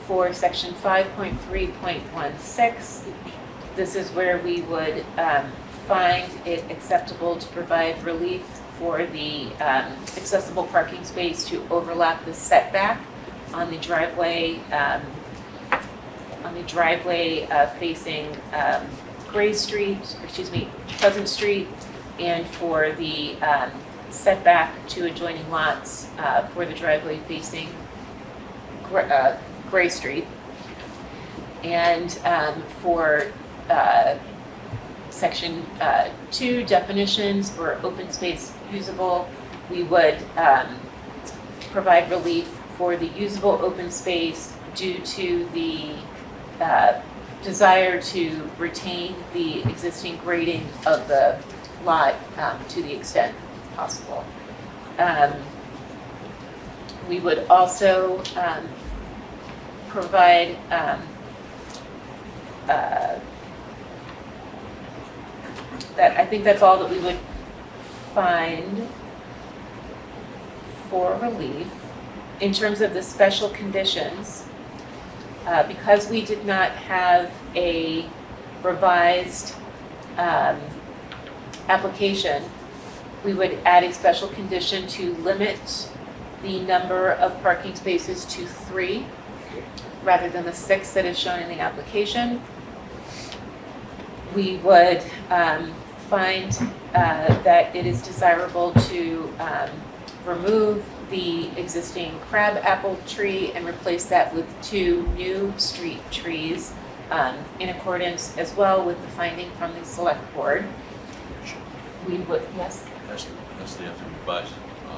For section 5.3.16, this is where we would find it acceptable to provide relief for the accessible parking space to overlap the setback on the driveway on the driveway facing Pleasant Street, and for the setback to adjoining lots for the driveway facing Gray Street. And for section 2, definitions for open space usable, we would provide relief for the usable open space due to the desire to retain the existing grading of the lot to the extent possible. We would also provide that, I think that's all that we would find for relief. In terms of the special conditions, because we did not have a revised application, we would add a special condition to limit the number of parking spaces to 3 rather than the 6 that is shown in the application. We would find that it is desirable to remove the existing crab apple tree and replace that with 2 new street trees in accordance as well with the finding from the select board. We would, yes? As they have to revise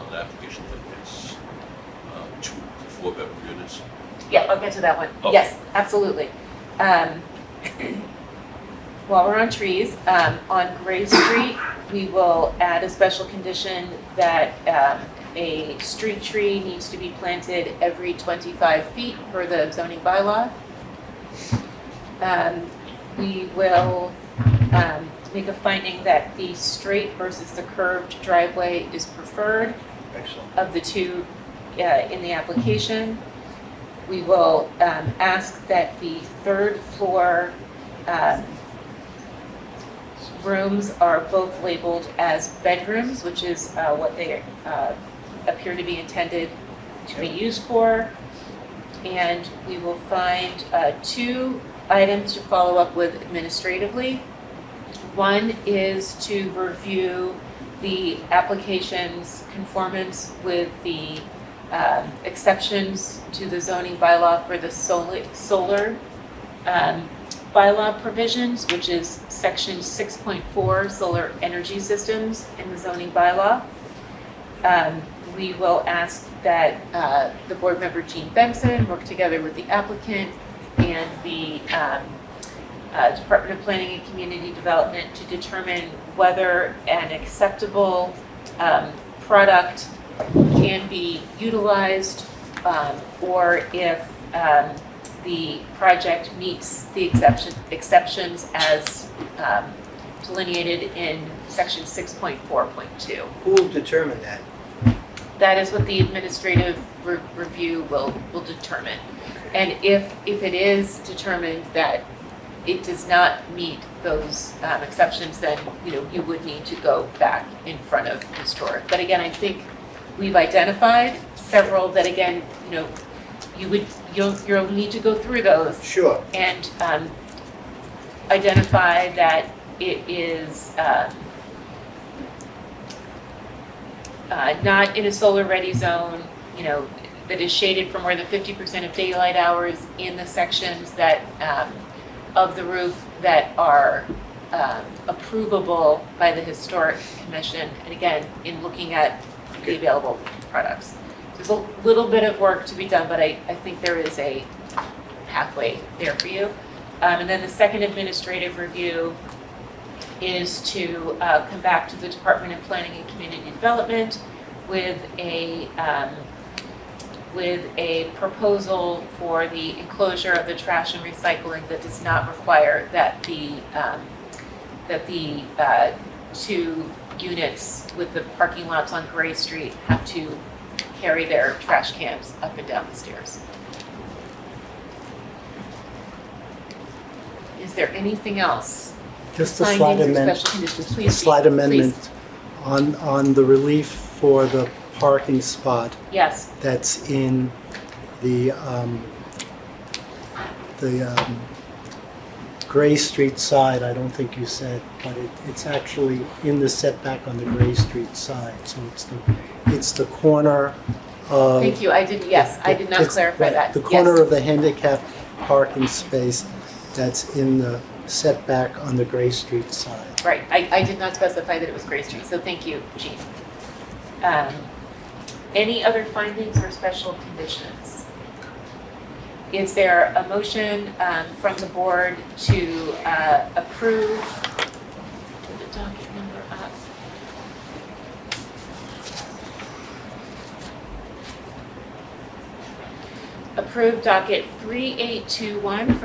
the application that it's 2 to 4 bedroom units. Yeah, I'll get to that one. Oh. Yes, absolutely. While we're on trees, on Gray Street, we will add a special condition that a street tree needs to be planted every 25 feet per the zoning bylaw. We will make a finding that the straight versus the curved driveway is preferred Excellent. of the 2 in the application. We will ask that the 3rd floor rooms are both labeled as bedrooms, which is what they appear to be intended to be used for. And we will find 2 items to follow up with administratively. One is to review the application's conformance with the exceptions to the zoning bylaw for the solar bylaw provisions, which is section 6.4, solar energy systems in the zoning bylaw. We will ask that the board member Jean Benson work together with the applicant and the Department of Planning and Community Development to determine whether an acceptable product can be utilized or if the project meets the exceptions as delineated in section 6.4.2. Who will determine that? That is what the administrative review will determine. And if it is determined that it does not meet those exceptions, then you would need to go back in front of historic. But again, I think we've identified several that again, you'll need to go through those. Sure. And identify that it is not in a solar ready zone, that is shaded for more than 50% of daylight hours in the sections that of the roof that are approvable by the Historic Commission. And again, in looking at the available products. There's a little bit of work to be done, but I think there is a pathway there for you. And then the second administrative review is to come back to the Department of Planning and Community Development with a proposal for the enclosure of the trash and recycling that does not require that the 2 units with the parking lots on Gray Street have to carry their trash cans up and down the stairs. Is there anything else? Just a Findings slight or amendment. special conditions, A please. slight Steve, amendment on the relief for the parking spot Please. Yes, that's in the Gray Street side, I don't think you said, but it's actually in the setback on the Gray Street side. So it's the corner of. Thank you, I did not It's clarify that. The corner Yes. of the handicap parking space that's in the setback on the Gray Street side. Right, I did not specify that it was Gray Street, so thank you, Jean. Any other findings or special conditions? Is there a motion from the board to approve, put the docket number up. Approve docket 3821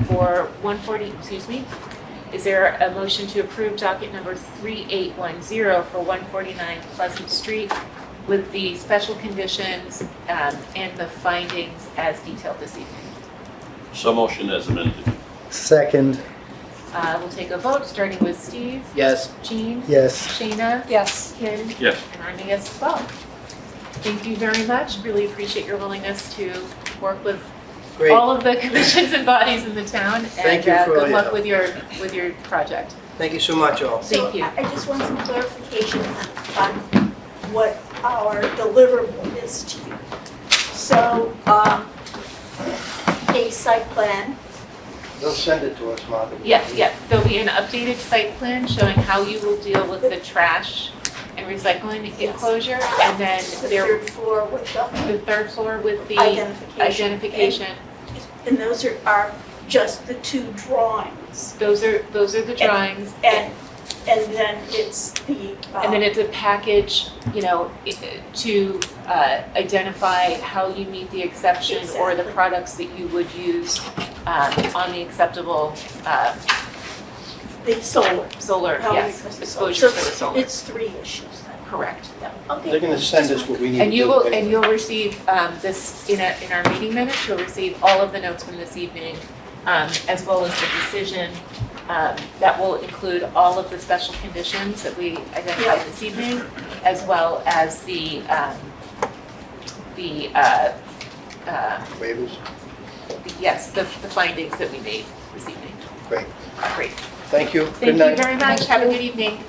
for 140, excuse me. Is there a motion to approve docket number 3810 for 149 Pleasant Street with the special conditions and the findings as detailed this evening? So motion as amended. Second, We'll take a vote, starting with Steve, Yes. Jean, yes. Shayna, Yes. Ken, Yes. and I'm a yes as well. Thank you very much. Really appreciate your willingness to work with Great. all of the commissions and bodies in the town. Thank you And for all good your luck help. with your project. Thank you so much, all. Thank you. So I just want some clarification on what our deliverable is to you. So, a site plan, They'll send it to us, Martha. Yes, there'll be an updated site plan showing how you will deal with the trash and recycling enclosure. And then the there, third floor with the third floor with the identification. identification. And those are just the two drawings. Those are the drawings. And then it's the. And then it's a package, to identify how you meet the exception or the Exactly. products that you would use on the acceptable The solar. solar, How we yes, request the exposure solar. for the So solar. it's three issues then. Correct. Okay. They're gonna send us what we need to do. And you'll receive this in our meeting minutes. You'll receive all of the notes from this evening, as well as the decision that will include all of the special conditions that we identified this evening, as well as Waivers? the findings that we made this evening. Great. Great. Thank you. Thank Good you night. very much. Have a good evening.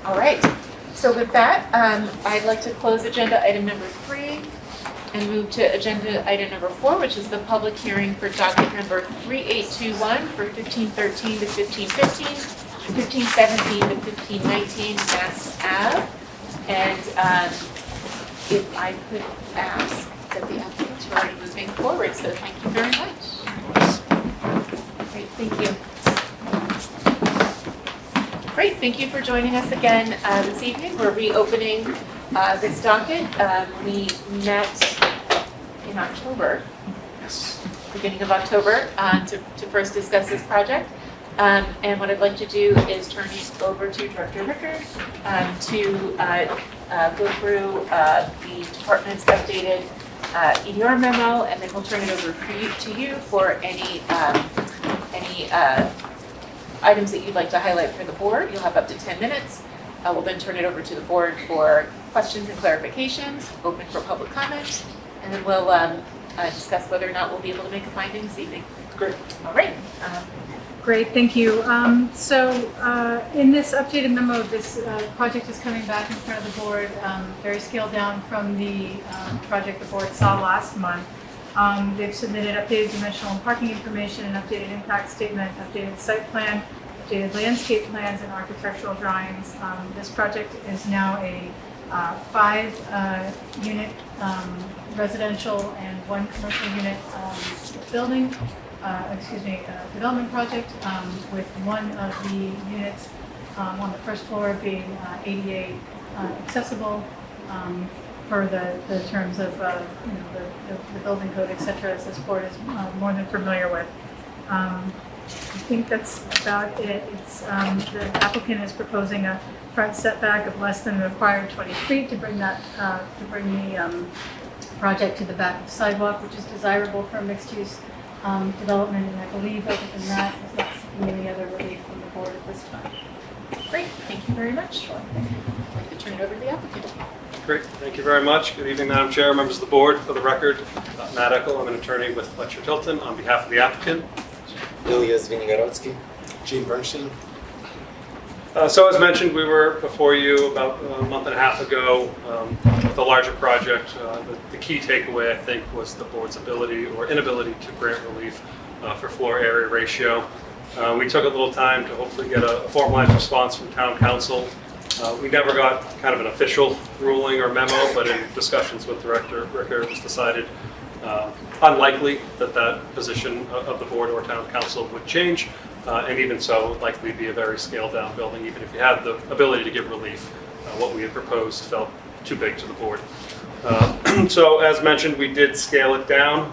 All right. So with that, I'd like to close agenda item number 3 and move to agenda item number 4, which is the public hearing for docket number 3821 for 1513 to 1515, 1517 to 1519 Mass Ave. And if I could ask that the applicants are already moving forward, so thank you very much. Great, thank you. Great, thank you for joining us again this evening. We're reopening this docket. We met in October, beginning of October, to first discuss this project. And what I'd like to do is turn it over to Director Rickard to go through the department's updated EDR memo, and then we'll turn it over to you for any items that you'd like to highlight for the board. You'll have up to 10 minutes. We'll then turn it over to the board for questions and clarifications, open for public comment, and then we'll discuss whether or not we'll be able to make a finding this evening. Great. All right. Great, thank you. In this updated memo, this project is coming back in front of the board, very scaled down from the project the board saw last month. They've submitted updated dimensional and parking information, an updated impact statement, updated site plan, updated landscape plans, and architectural drawings. This project is now a 5-unit residential and 1 commercial unit development project, with one of the units on the first floor being ADA accessible per the terms of the building code, et cetera, as this board is more than familiar with. I think that's about it. It's the applicant is proposing a front setback of less than the required 20 feet to bring the project to the back of the sidewalk, which is desirable for a mixed-use development, and I believe other than that, is not seeking any other relief from the board at this time. Great, thank you very much. I'd like to turn it over to the applicant. Great, thank you very much. Good evening, Madam Chair, members of the board. For the record, Matt Eckel. I'm an attorney with Fletcher Tilton on behalf of the applicant. Ilya Zvinigorodski. Gene Bernstein. So as mentioned, we were before you about a month and a half ago with a larger project. The key takeaway, I think, was the board's ability or inability to grant relief for floor area ratio. We took a little time to hopefully get a formalized response from town council. We never got kind of an official ruling or memo, but in discussions with Director Ricker, it was decided unlikely that that position of the board or town council would change. And even so, it would likely be a very scaled down building, even if you had the ability to give relief. What we had proposed felt too big to the board. So as mentioned, we did scale it down,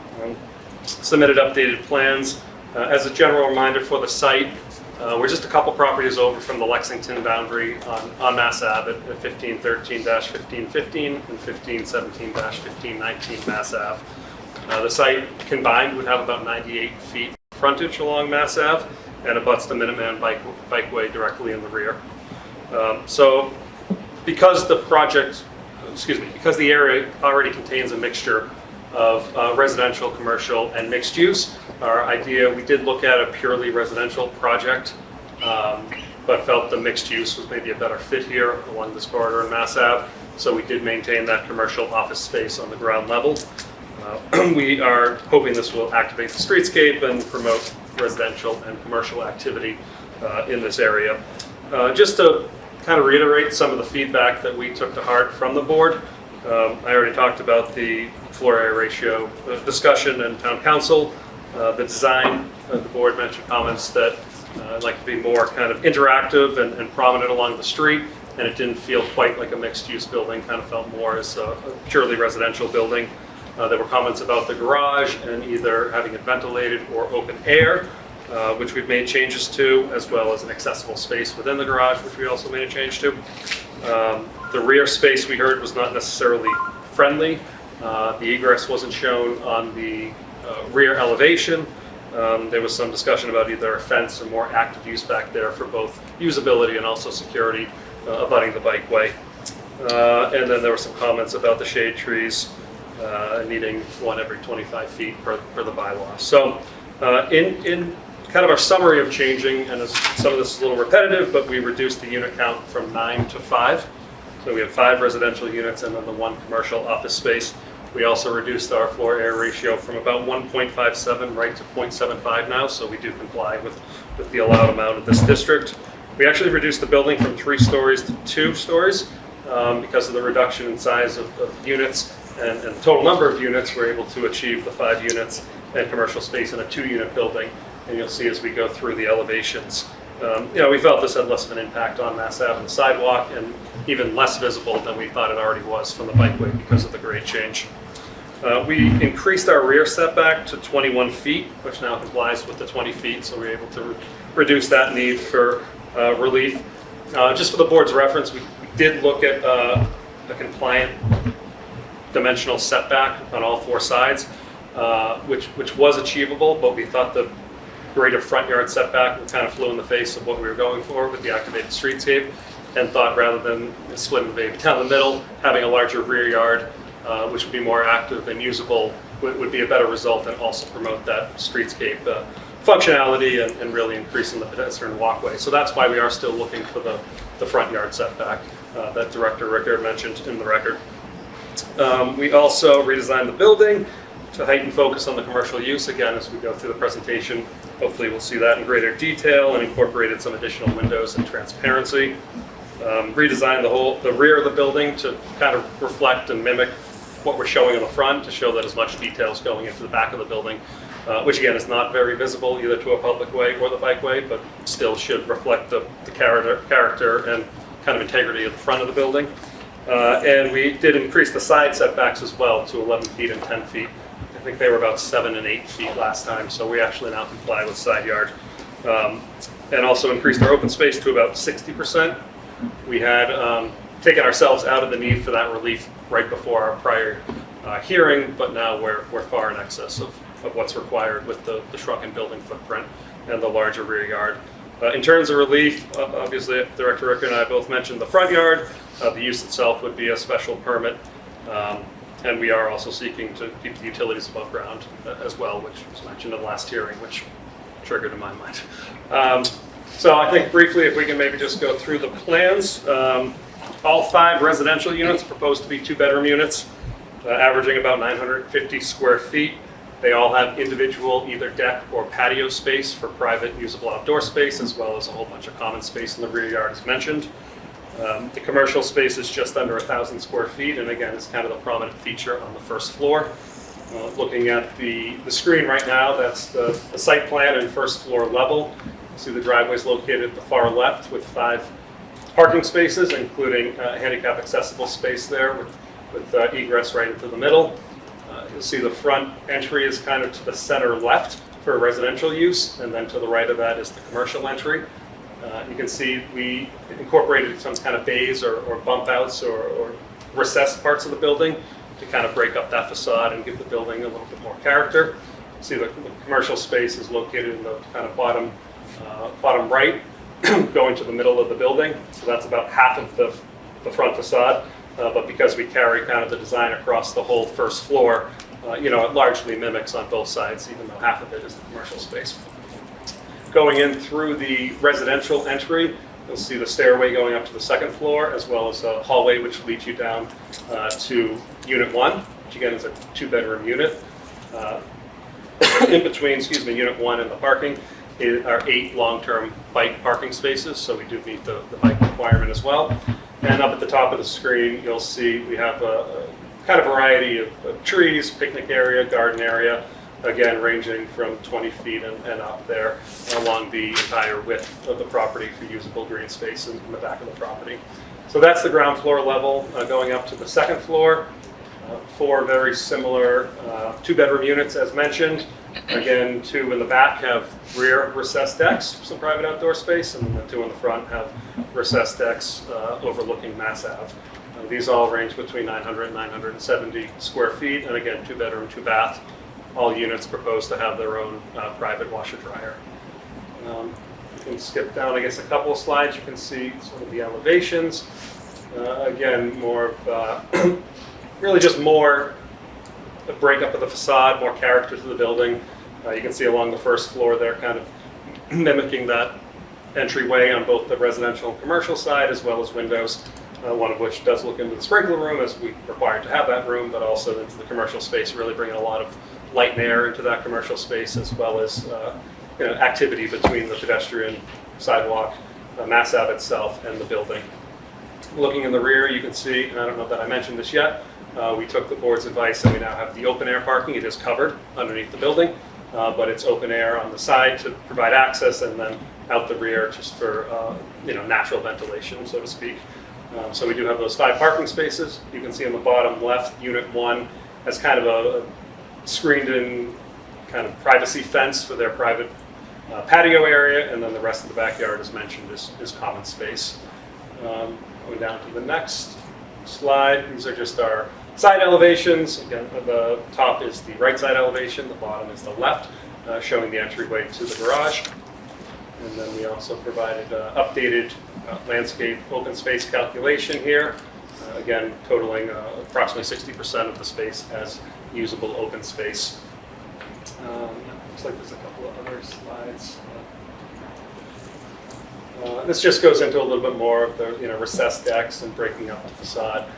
submitted updated plans. As a general reminder for the site, we're just a couple properties over from the Lexington boundary on Mass Ave at 1513-1515 and 1517-1519 Mass Ave. The site combined would have about 98 feet frontage along Mass Ave and abuts the Minuteman bikeway directly in the rear. So because the area already contains a mixture of residential, commercial, and mixed use, our idea, we did look at a purely residential project, but felt the mixed use was maybe a better fit here along this corridor in Mass Ave. So we did maintain that commercial office space on the ground level. We are hoping this will activate the streetscape and promote residential and commercial activity in this area. Just to kind of reiterate some of the feedback that we took to heart from the board, I already talked about the floor area ratio discussion and town council. The design, the board mentioned comments that I'd like to be more kind of interactive and prominent along the street, and it didn't feel quite like a mixed-use building, kind of felt more as a purely residential building. There were comments about the garage and either having it ventilated or open air, which we've made changes to, as well as an accessible space within the garage, which we also made a change to. The rear space we heard was not necessarily friendly. The egress wasn't shown on the rear elevation. There was some discussion about either a fence or more active use back there for both usability and also security abutting the bikeway. And then there were some comments about the shade trees needing one every 25 feet per the bylaw. So in kind of our summary of changing, and some of this is a little repetitive, but we reduced the unit count from 9 to 5. So we have 5 residential units and then the 1 commercial office space. We also reduced our floor area ratio from about 1.57 right to 0.75 now, so we do comply with the allowed amount of this district. We actually reduced the building from 3 stories to 2 stories because of the reduction in size of units and the total number of units. We're able to achieve the 5 units and commercial space in a 2-unit building, and you'll see as we go through the elevations. We felt this had less of an impact on Mass Ave and the sidewalk, and even less visible than we thought it already was from the bikeway because of the grade change. We increased our rear setback to 21 feet, which now complies with the 20 feet, so we're able to reduce that need for relief. Just for the board's reference, we did look at a compliant dimensional setback on all 4 sides, which was achievable, but we thought the greater front yard setback kind of flew in the face of what we were going for with the activated streetscape, and thought rather than splitting the baby down the middle, having a larger rear yard, which would be more active and usable, would be a better result and also promote that streetscape functionality and really increasing the pedestrian walkway. So that's why we are still looking for the front yard setback that Director Ricker mentioned in the record. We also redesigned the building to heighten focus on the commercial use. Again, as we go through the presentation, hopefully we'll see that in greater detail, and incorporated some additional windows and transparency. Redesigned the rear of the building to kind of reflect and mimic what we're showing in the front, to show that as much detail is going into the back of the building, which again is not very visible either to a public way or the bikeway, but still should reflect the character and kind of integrity of the front of the building. And we did increase the side setbacks as well to 11 feet and 10 feet. I think they were about 7 and 8 feet last time, so we actually now comply with side yard. And also increased our open space to about 60%. We had taken ourselves out of the need for that relief right before our prior hearing, but now we're far in excess of what's required with the shrunken building footprint and the larger rear yard. In terms of relief, obviously Director Ricker and I both mentioned the front yard. The use itself would be a special permit. And we are also seeking to keep the utilities above ground as well, which was mentioned in the last hearing, which triggered in my mind. So I think briefly, if we can maybe just go through the plans. All 5 residential units proposed to be 2-bedroom units, averaging about 950 square feet. They all have individual either deck or patio space for private usable outdoor space, as well as a whole bunch of common space in the rear yard as mentioned. The commercial space is just under 1,000 square feet, and again, it's kind of the prominent feature on the first floor. Looking at the screen right now, that's the site plan and first floor level. You see the driveway is located at the far left with 5 parking spaces, including a handicap accessible space there with egress right into the middle. You'll see the front entry is kind of to the center left for residential use, and then to the right of that is the commercial entry. You can see we incorporated some kind of bays or bump outs or recessed parts of the building to kind of break up that facade and give the building a little bit more character. See the commercial space is located in the kind of bottom right, going to the middle of the building. So that's about half of the front facade. But because we carry kind of the design across the whole first floor, it largely mimics on both sides, even though half of it is the commercial space. Going in through the residential entry, you'll see the stairway going up to the second floor, as well as a hallway which leads you down to Unit 1, which again is a 2-bedroom unit. In between, Unit 1 and the parking are 8 long-term bike parking spaces, so we do meet the bike requirement as well. And up at the top of the screen, you'll see we have a kind of variety of trees, picnic area, garden area, again ranging from 20 feet and up there along the entire width of the property for usable green space in the back of the property. So that's the ground floor level. Going up to the second floor, 4 very similar 2-bedroom units as mentioned. Again, 2 in the back have rear recessed decks for some private outdoor space, and the 2 in the front have recessed decks overlooking Mass Ave. These all range between 900 and 970 square feet, and again, 2-bedroom, 2-bath. All units proposed to have their own private washer dryer. You can skip down, I guess, a couple of slides. You can see sort of the elevations. Again, more of really just more a breakup of the facade, more character to the building. You can see along the first floor there, kind of mimicking that entryway on both the residential and commercial side, as well as windows, one of which does look into the sprinkler room, as we required to have that room, but also into the commercial space, really bringing a lot of light and air into that commercial space, as well as activity between the pedestrian sidewalk, Mass Ave itself, and the building. Looking in the rear, you can see, and I don't know that I mentioned this yet, we took the board's advice and we now have the open air parking. It is covered underneath the building, but it's open air on the side to provide access, and then out the rear just for natural ventilation, so to speak. So we do have those 5 parking spaces. You can see on the bottom left, Unit 1 has kind of a screened-in kind of privacy fence for their private patio area, and then the rest of the backyard, as mentioned, is common space. Going down to the next slide, these are just our side elevations. Again, the top is the right side elevation, the bottom is the left, showing the entryway to the garage. And then we also provided updated landscape open space calculation here, again totaling approximately 60% of the space as usable open space. Looks like there's a couple of other slides. This just goes into a little bit more of the recessed decks and breaking up the facade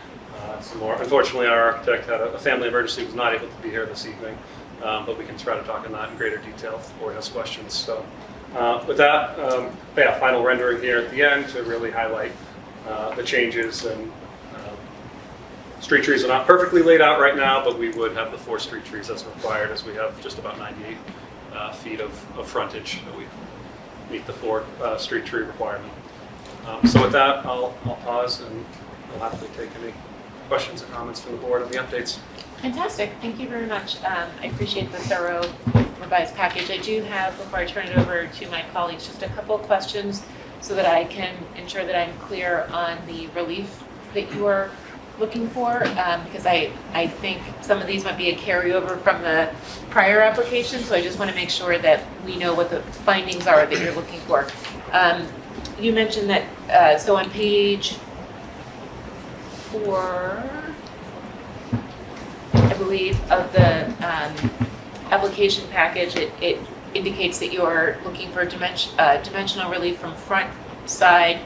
some more. Unfortunately, our architect had a family emergency, was not able to be here this evening, but we can try to talk on that in greater detail if the board has questions. So with that, final rendering here at the end to really highlight the changes. And street trees are not perfectly laid out right now, but we would have the 4 street trees as required, as we have just about 98 feet of frontage that we meet the 4 street tree requirement. So with that, I'll pause and I'll happily take any questions or comments from the board on the updates. Fantastic, thank you very much. I appreciate the thorough revised package. I do have, before I turn it over to my colleagues, just a couple of questions so that I can ensure that I'm clear on the relief that you are looking for, because I think some of these might be a carryover from the prior application, so I just want to make sure that we know what the findings are that you're looking for. You mentioned that, so on page 4, believe, of the application package, it indicates that you're looking for dimensional relief from front, side,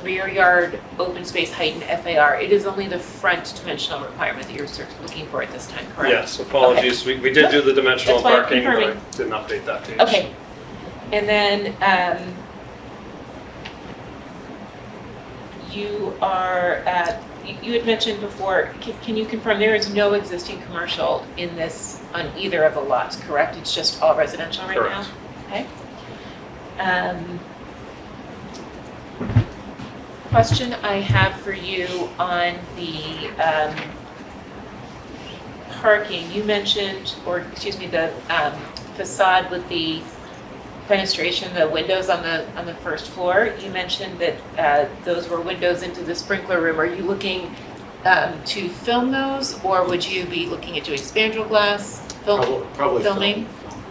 rear yard, open space height, and FAR. It is only the front dimensional requirement that you're looking for at this time, correct? Yes, apologies. We did do the dimensional That's why I'm parking, but I confirming. didn't update that page. Okay. And then you are, you had mentioned before, can you confirm there is no existing commercial in this, on either of the lots, correct? It's just all residential right now? Correct. Okay. Question I have for you on the parking, you mentioned, or excuse me, the facade with the fenestration, the windows on the first floor. You mentioned that those were windows into the sprinkler room. Are you looking to film those, or would you be looking at doing spandrel glass Probably filming? film.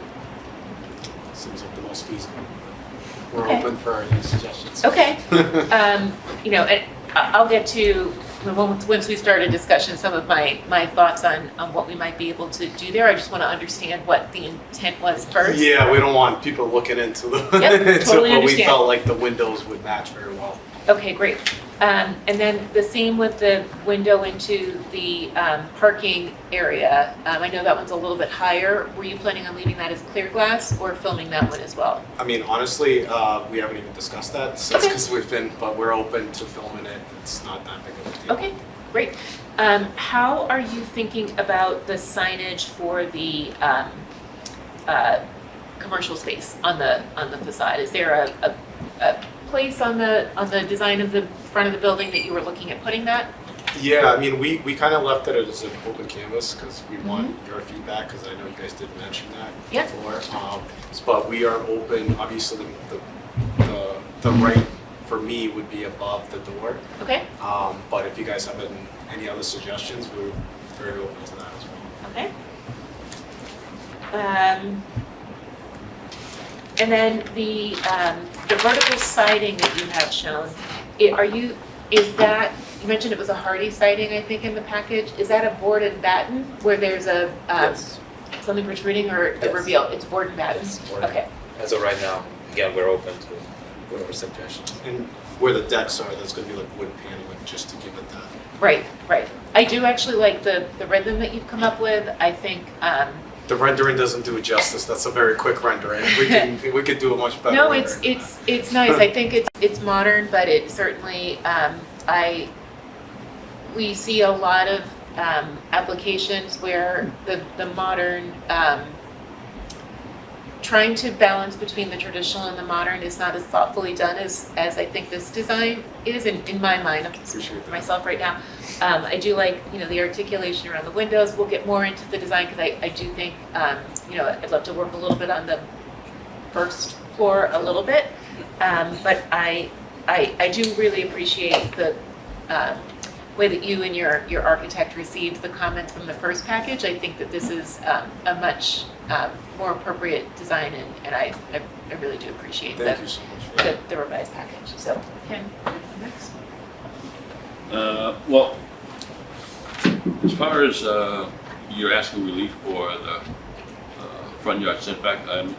Seems like the most feasible. We're Okay. open for any suggestions. Okay. You know, and I'll get to, once we start a discussion, some of my thoughts on what we might be able to do there. I just want to understand what the intent was first. Yeah, we don't want people looking into the Yep, into, totally but we understand. felt like the windows would match very well. Okay, great. And then the same with the window into the parking area. I know that one's a little bit higher. Were you planning on leaving that as clear glass or filming that one as well? I mean, honestly, we haven't even discussed that since Okay. because we've been, but we're open to filming it. It's not that big of a deal. Okay, great. How are you thinking about the signage for the commercial space on the facade? Is there a place on the design of the front of the building that you were looking at putting that? Yeah, I mean, we kind of left it as an open canvas because we want Mm-hmm. your feedback because I know you guys did mention that Yep. before. But we are open. Obviously, the right for me would be above the door. Okay, But if you guys have any other suggestions, we're very open to that as well. okay. And then the vertical siding that you have shown, you mentioned it was a hardy siding, I think, in the package. Is that a board and batten where there's a, Yes. something protruding or a Yes. reveal? It's board and batten? Yes, board. Okay, As of right now, again, we're open to whatever suggestions. And where the decks are, there's going to be like wood paneling just to give it that. right. I do actually like the rhythm that you've come up with. I think, The rendering doesn't do it justice. That's a very quick rendering. We could do a much better. no, rendering. it's nice. I think it's modern, but it certainly, we see a lot of applications where the modern, trying to balance between the traditional and the modern is not as thoughtfully done as I think this design is, in my mind. I'm speaking for myself right now. I do like, the articulation around the windows. We'll get more into the design because I do think, I'd love to work a little bit on the first floor a little bit. But I do really appreciate the way that you and your architect received the comments from the first package. I think that this is a much more appropriate design, and I really do appreciate Thank you so much. the revised package. So, Ken, next. Well, as far as you're asking relief for the front yard setback, I'm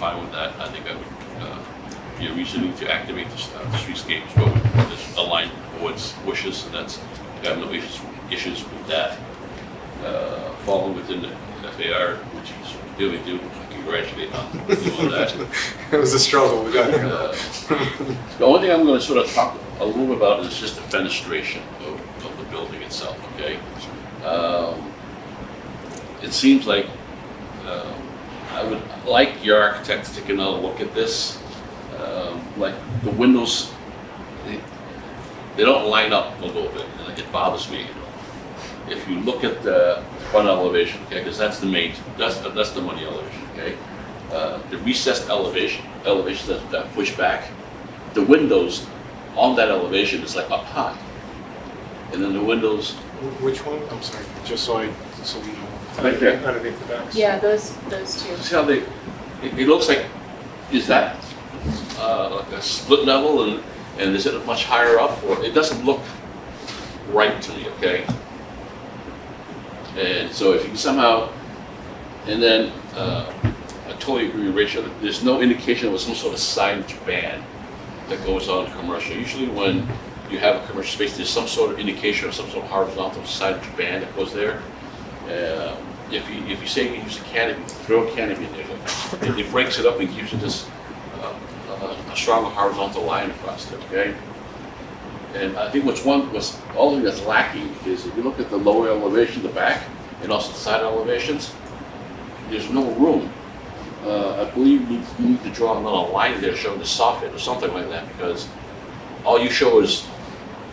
fine with that. I think I would be a reason to activate the streetscapes, but just align with board's wishes, and I have no issues with that. Falling within the FAR, which is really do. I congratulate on doing that. It was a struggle. We got there. The only thing I'm going to sort of talk a little bit about is just the fenestration of the building itself, okay? It seems like I would like your architect to take another look at this. Like the windows, they don't line up a little bit, and it bothers me. If you look at the front elevation, okay, because that's the main, that's the money elevation, okay? The recessed elevations that push back, the windows on that elevation is like up high. And then the windows. Which one? I'm sorry. Just so we know. Right there. Underneath the decks. Yeah, those two. See how it looks like, is that like a split level and is it much higher up, or it doesn't look right to me, okay? And so if you can somehow, and then I totally agree with Rachel, there's no indication of some sort of signage ban that goes on commercial. Usually when you have a commercial space, there's some sort of indication or some sort of horizontal signage ban that goes there. If you say you use a canopy, throw a canopy in there, it breaks it up and gives you this a stronger horizontal line across it, okay? And I think what's all that's lacking is if you look at the lower elevation, the back, and also the side elevations, there's no room. I believe you need to draw another line there showing the soffit or something like that, because all you show is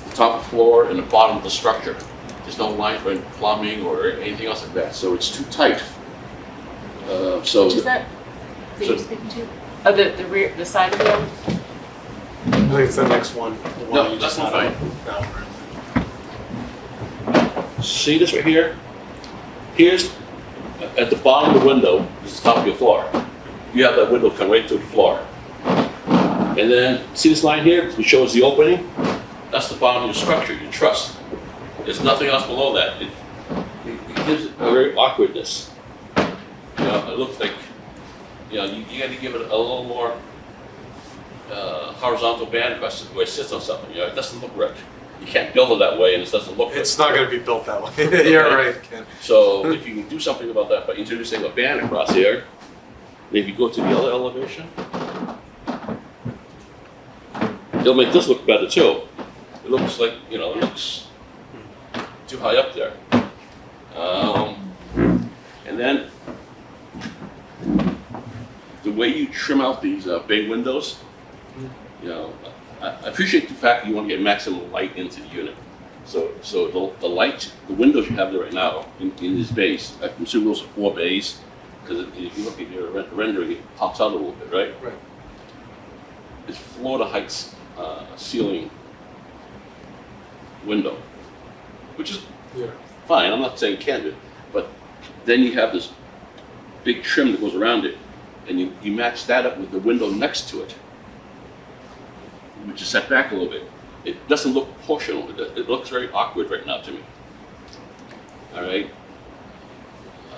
the top of the floor and the bottom of the structure. There's no line for plumbing or anything else like that, so it's too tight. Which is that you're speaking to? Oh, the rear, the side of the building? I think it's the next one. The one No, you that's just not had fine. up. See this right here? Here's, at the bottom of the window, is the top of your floor. You have that window come right to the floor. And then, see this line here, which shows the opening? That's the bottom of your structure, your truss. There's nothing else below that. It gives it a very awkwardness. You know, it looks like, you know, you got to give it a little more horizontal band across where it sits on something. You know, it doesn't look right. You can't build it that way, and it doesn't look right. It's not going to be built that way. You're right, Ken. So if you can do something about that by introducing a band across here, and if you go to the other elevation, it'll make this look better too. It looks like, you know, it looks too high up there. And then the way you trim out these bay windows, you know, I appreciate the fact that you want to get maximum light into the unit. So the light, the windows you have there right now in this base, I assume those are 4 bays, because if you look at your rendering, it pops out a little bit, right? Right. It's floor to height ceiling window, which is fine. I'm not saying can't do, but then you have this big trim that goes around it, and you match that up with the window next to it, which is set back a little bit. It doesn't look proportional. It looks very awkward right now to me. All right.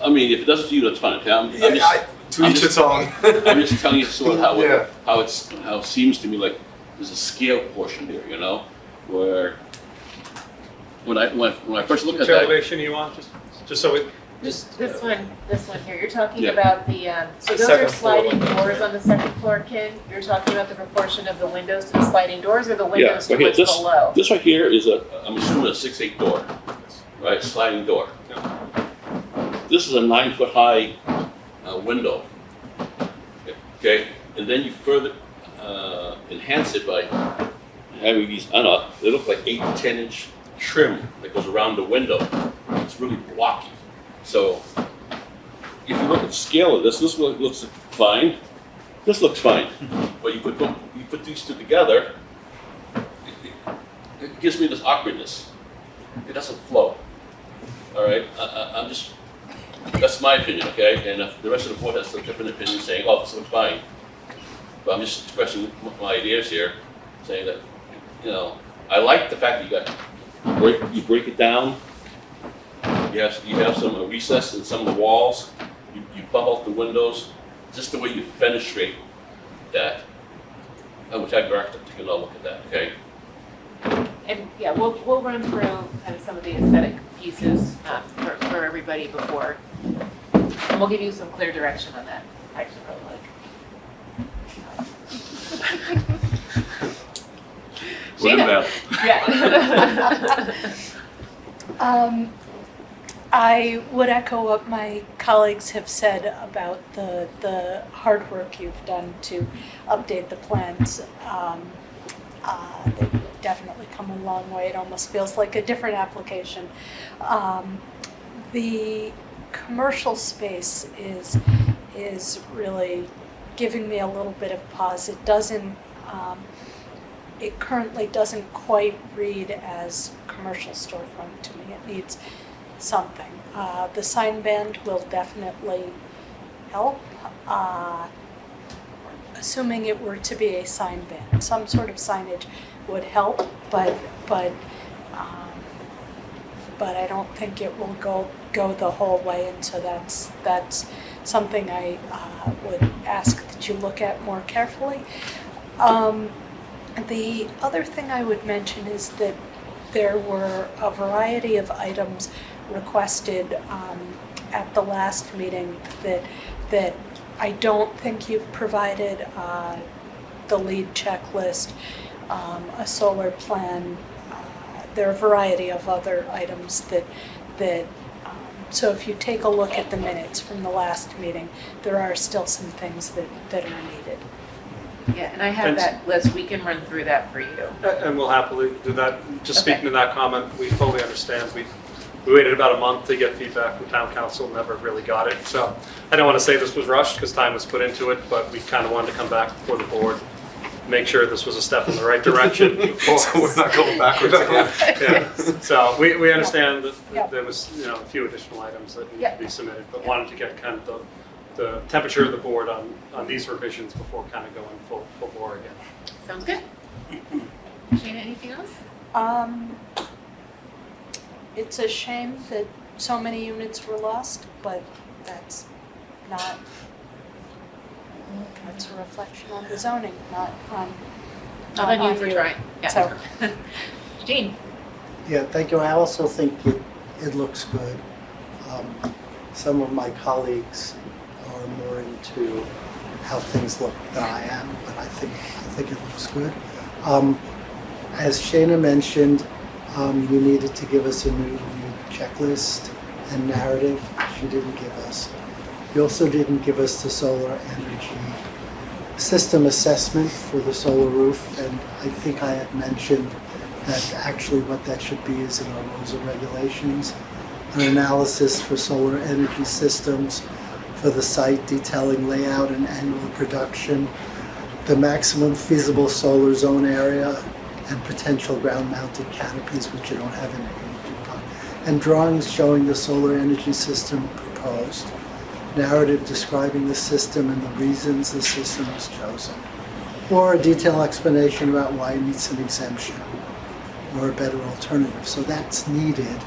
I mean, if it doesn't to you, that's fine. Okay? To each its own. I'm just telling you sort of how Yeah. it seems to me like there's a scale portion here, you know, where when I first looked at Which that. elevation you want, just so it, This one here, you're talking Yeah. about the, so The those are second floor sliding windows. doors on the second floor, Ken? You're talking about the proportion of the windows to the sliding doors or the windows to right here, what's below? this right here is I'm assuming a 6'8" door, right? Sliding door. This is a 9-foot high window. Okay, and then you further enhance it by having these, I don't know, they look like 8 to 10 inch trim that goes around the window. It's really blocky. So if you look at the scale of this looks fine. This looks fine. But you put these two together, it gives me this awkwardness. It doesn't flow. All right, I'm just, that's my opinion, okay? And if the rest of the board has a different opinion saying, oh, this looks fine. But I'm just expressing my ideas here, saying that, you know, I like the fact that you break it down. You have some recess in some of the walls. You bump out the windows. Just the way you fenestrate that. I would have your architect take another look at that, okay? And yeah, we'll run through kind of some of the aesthetic pieces for everybody before, and we'll give you some clear direction on that. I actually really like. Gina. Yeah. I would echo what my colleagues have said about the hard work you've done to update the plans. They've definitely come a long way. It almost feels like a different application. The commercial space is really giving me a little bit of pause. It doesn't. It currently doesn't quite read as commercial storefront to me. It needs something. The sign band will definitely help, assuming it were to be a sign band. Some sort of signage would help, but but I don't think it will go the whole way, and so that's something I would ask that you look at more carefully. The other thing I would mention is that there were a variety of items requested at the last meeting that I don't think you've provided, the lead checklist, a solar plan. There are a variety of other items that so if you take a look at the minutes from the last meeting, there are still some things that are needed. Yeah, and I have that list. We can run through that for you. And we'll happily do that. Just Okay. speaking to that comment, we fully understand. We waited about a month to get feedback from town council, never really got it. So I don't want to say this was rushed because time was put into it, but we kind of wanted to come back before the board, make sure this was a step in the right direction. So we're not going backwards again. Yeah. So we understand that Yep. there was, a few additional items that need Yep. to be submitted, but wanted to get kind of the temperature of the board on these revisions before kind of going full bore again. Sounds good. Shana, anything else? It's a shame that so many units were lost, but that's not, that's a reflection on the zoning, not on You for trying. Yeah. So, Jean? Yeah, thank you. I also think it looks good. Some of my colleagues are more into how things look than I am, but I think it looks good. As Shana mentioned, you needed to give us a new checklist and narrative. She didn't give us. You also didn't give us the solar energy system assessment for the solar roof, and I think I had mentioned that actually what that should be is in our rules and regulations. An analysis for solar energy systems for the site detailing layout and annual production, the maximum feasible solar zone area, and potential ground-mounted canopies, which you don't have anything, and drawings showing the solar energy system proposed, narrative describing the system and the reasons the system was chosen, or a detailed explanation about why it needs an exemption or a better alternative. So that's needed.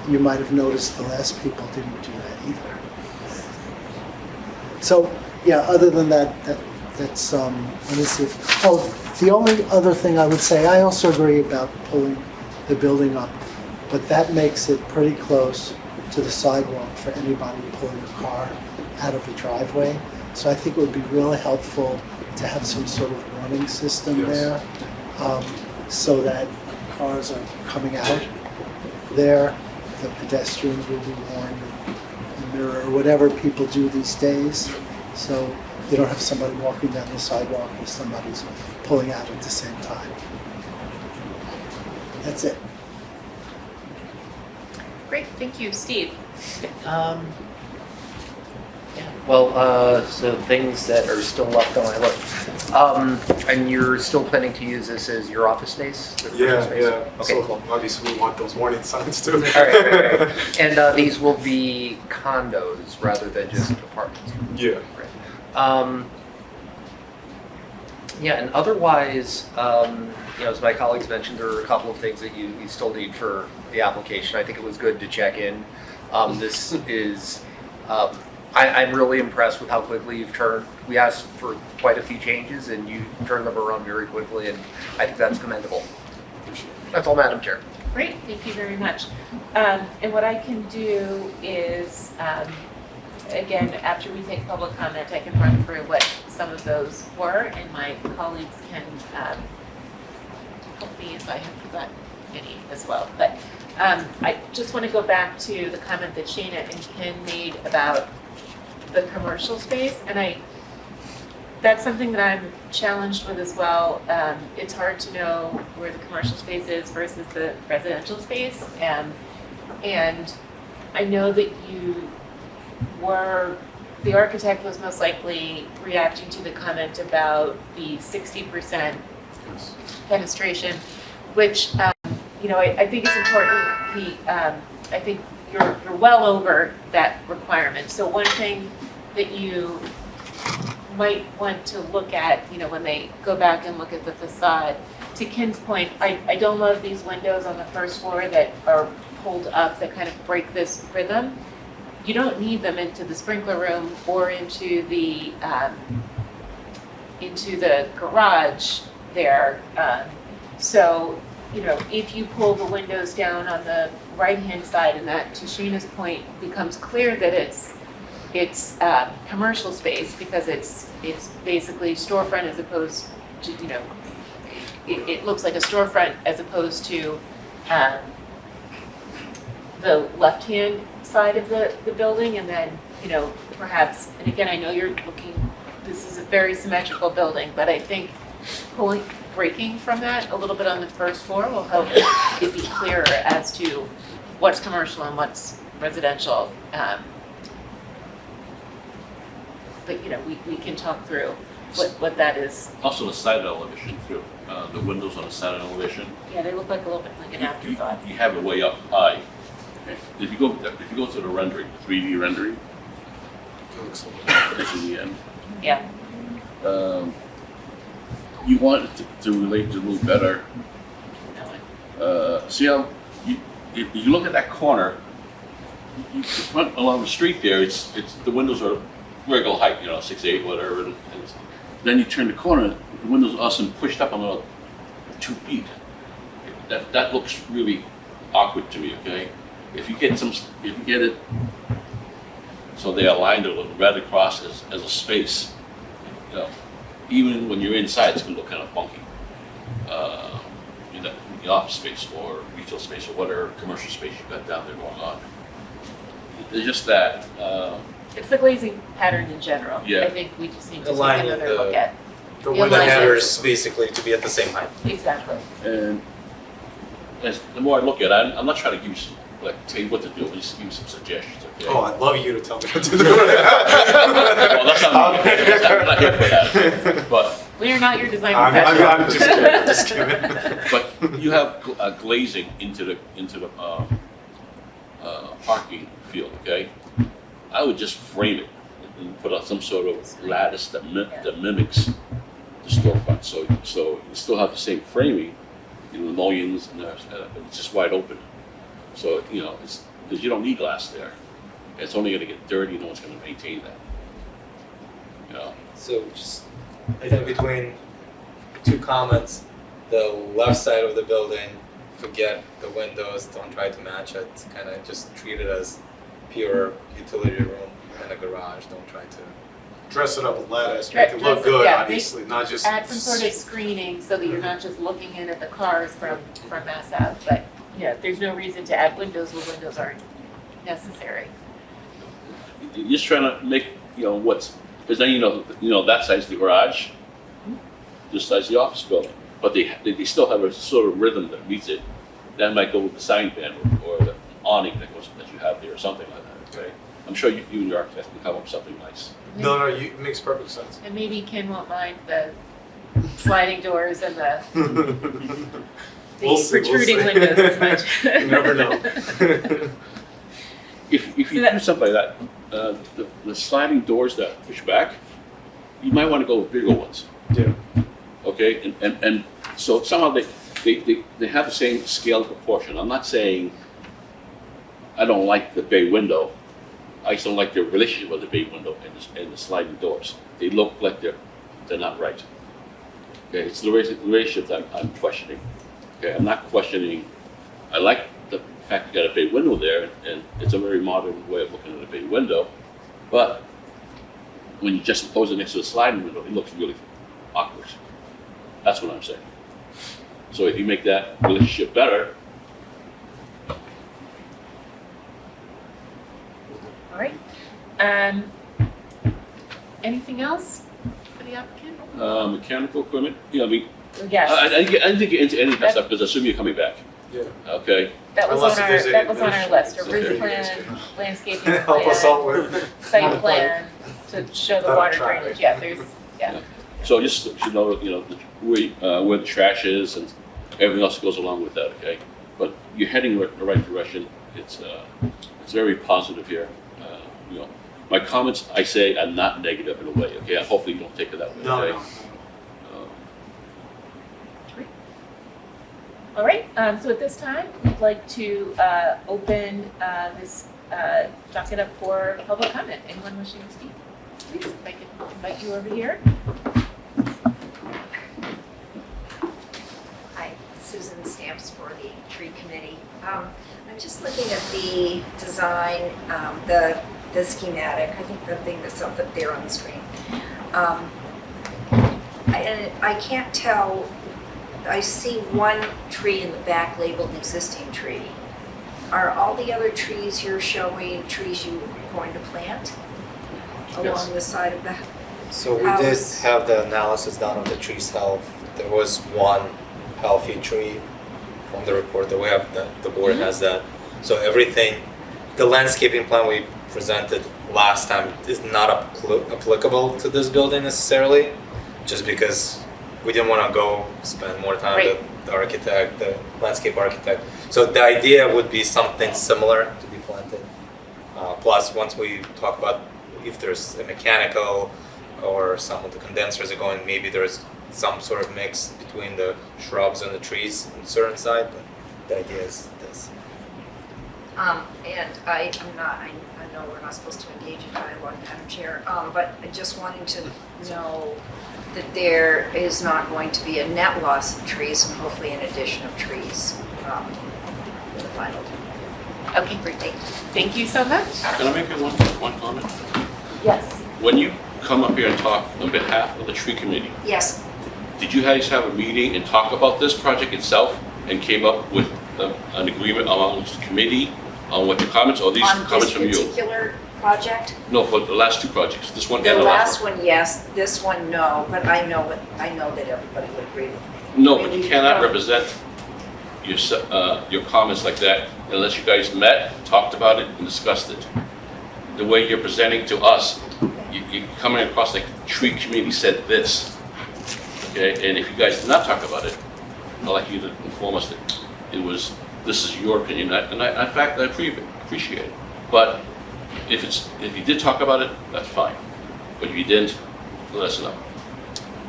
You might have noticed the last people didn't do that either. So, yeah, other than that, that's, let me see if, the only other thing I would say, I also agree about pulling the building up, but that makes it pretty close to the sidewalk for anybody pulling a car out of the driveway. So I think it would be really helpful to have some sort of warning system there, so that cars are coming out there, the pedestrians will be warned, the mirror, or whatever people do these days. So you don't have somebody walking down the sidewalk and somebody's pulling out at the same time. That's it. Great, thank you. Steve? Well, so things that are still left on my list. And you're still planning to use this as your office space? The commercial Yeah, space? yeah. Okay, So cool. obviously we want those warning signs too. All right. And these will be condos rather than just apartments? Yeah. Yeah, and otherwise, as my colleagues mentioned, there are a couple of things that you still need for the application. I think it was good to check in. This is, I'm really impressed with how quickly you've turned. We asked for quite a few changes and you turned them around very quickly, and I think that's commendable. That's all, Madam Chair. Great, thank you very much. And what I can do is, again, after we take public comment, I can run through what some of those were, and my colleagues can help me if I have forgotten any as well. But I just want to go back to the comment that Shana and Ken made about the commercial space, and that's something that I'm challenged with as well. It's hard to know where the commercial space is versus the residential space, and I know that the architect was most likely reacting to the comment about the 60% penetration, which I think is important. I think you're well over that requirement. So one thing that you might want to look at, when they go back and look at the facade, to Ken's point, I don't love these windows on the first floor that are pulled up that kind of break this rhythm. You don't need them into the sprinkler room or into the garage there. So, you know, if you pull the windows down on the right-hand side, and that, to Sheena's point, becomes clear that it's commercial space because it's basically storefront as opposed to, you know, it looks like a storefront as opposed to the left-hand side of the building, and then, you know, perhaps, and again, I know you're looking, this is a very symmetrical building, but I think breaking from that a little bit on the first floor will help it be clearer as to what's commercial and what's residential. But, you know, we can talk through what that is. Also the side elevation too, the windows on the side elevation. Yeah, they look like a little bit like an afterthought. You have it way up high. If you go to the rendering, the 3D rendering, that's in the end. Yeah. You want it to relate to a little better. See how if you look at that corner, you front along the street there. It's the windows are regular height, you know, 6'8", whatever. And then you turn the corner, the windows are also pushed up about 2 feet. That looks really awkward to me. Okay, if you get it so they aligned a little right across as a space, you know, even when you're inside, it's gonna look kind of funky. In the office space or retail space or whatever commercial space you've got down there going on. It's just that. It's the glazing pattern in general. Yeah. I think we just need to take Aligning another look at. The The window alignment. headers basically to be at the same height. Exactly. And the more I look at it, I'm not trying to give you tell you what to do. I'm just give you some suggestions. Okay? Oh, I'd love you to tell me what to do. Well, that's not I'm not here for that. But We are not your design I'm professional. just kidding. but you have glazing into the parking field. Okay, I would just frame it and put out some sort of lattice that mimics the storefront. So you still have the same framing, you know, the mullions and but it's just wide open. So you know, it's because you don't need glass there. It's only going to get dirty. No one's going to maintain that. You know. So just, I think between 2 comments, the left side of the building, forget the windows, don't try to match it, kind of just treat it as pure utility room and a garage, don't try to. Dress it up with lettuce, make it look Dress it- good, yeah, obviously, not just. Add some sort of screening so that you're not just looking in at the cars from Mass Ave. But, yeah, there's no reason to add windows where windows aren't necessary. You're just trying to make, you know, because then you know that side's the garage, this side's the office building, but they still have a sort of rhythm that meets it. That might go with the sign band or the awning that you have there or something like that. Okay, I'm sure you and your architect can come up with something nice. No, it makes perfect sense. And maybe Ken won't mind the sliding doors and the We'll see, protruding we'll see. windows as much. You never know. If you do something like that, the sliding doors that push back, you might want to go with bigger ones. Yeah. Okay, and so somehow they have the same scale proportion. I'm not saying I don't like the bay window. I just don't like the relationship with the bay window and the sliding doors. They look like they're not right. Okay, it's the relationship that I'm questioning. Okay, I'm not questioning. I like the fact you got a bay window there, and it's a very modern way of looking at a bay window. But when you just impose it next to a sliding window, it looks really awkward. That's what I'm saying. So if you make that relationship better, All right. Anything else for the applicant? mechanical equipment. You know, I mean, Yes. I didn't think get into any of that stuff because I assume you're coming back. Yeah. Okay. That was Unless on there's our, any that was on our list, a administrative roof Okay. plan, landscaping Help us out plan, with. site plan, to show the Not water traffic. drainage, yeah, there's, yeah. So just so you know, where the trash is and everything else that goes along with that. Okay. But you're heading the right direction. It's very positive here. You know, my comments I say are not negative in a way. Okay. Hopefully you don't take it that way. No, Okay? no. All right, so at this time, we'd like to open this docket up for public comment. Anyone wishing to speak? Please, if I could invite you over here. Hi, Susan Stamps for the tree committee. I'm just looking at the design, the schematic. I think the thing that's up there on the screen. I can't tell. I see one tree in the back labeled existing tree. Are all the other trees you're showing trees you're going to plant along the side of the house? So we did have the analysis done of the tree's health. There was one healthy tree from the report that we have, the board has that. So everything, the landscaping plan we presented last time is not applicable to this building necessarily, just because we didn't want to go spend more time with the architect, the landscape architect. So the idea would be something similar to be planted. Plus, once we talk about if there's a mechanical or some of the condensers are going, maybe there's some sort of mix between the shrubs and the trees on a certain side, but the idea is this. And I know we're not supposed to engage in dialogue, Madam Chair, but I just wanting to know that there is not going to be a net loss of trees and hopefully an addition of trees in the final. Okay, great. Thank you so much. Can I make one comment? Yes. When you come up here and talk on behalf of the tree committee, Yes. did you guys have a meeting and talk about this project itself and came up with an agreement amongst the committee on what the comments, or these comments from you? On this particular project? No, for the last two projects, this one The and the last one, yes. This one, no. But I know that everybody would agree with me. No, but you cannot represent your comments like that unless you guys met, talked about it, and discussed it. The way you're presenting to us, you're coming across like the tree committee said this, okay? And if you guys did not talk about it, I'd like you to inform us that this is your opinion, and in fact, I appreciate it. But if you did talk about it, that's fine. But if you didn't, let us know.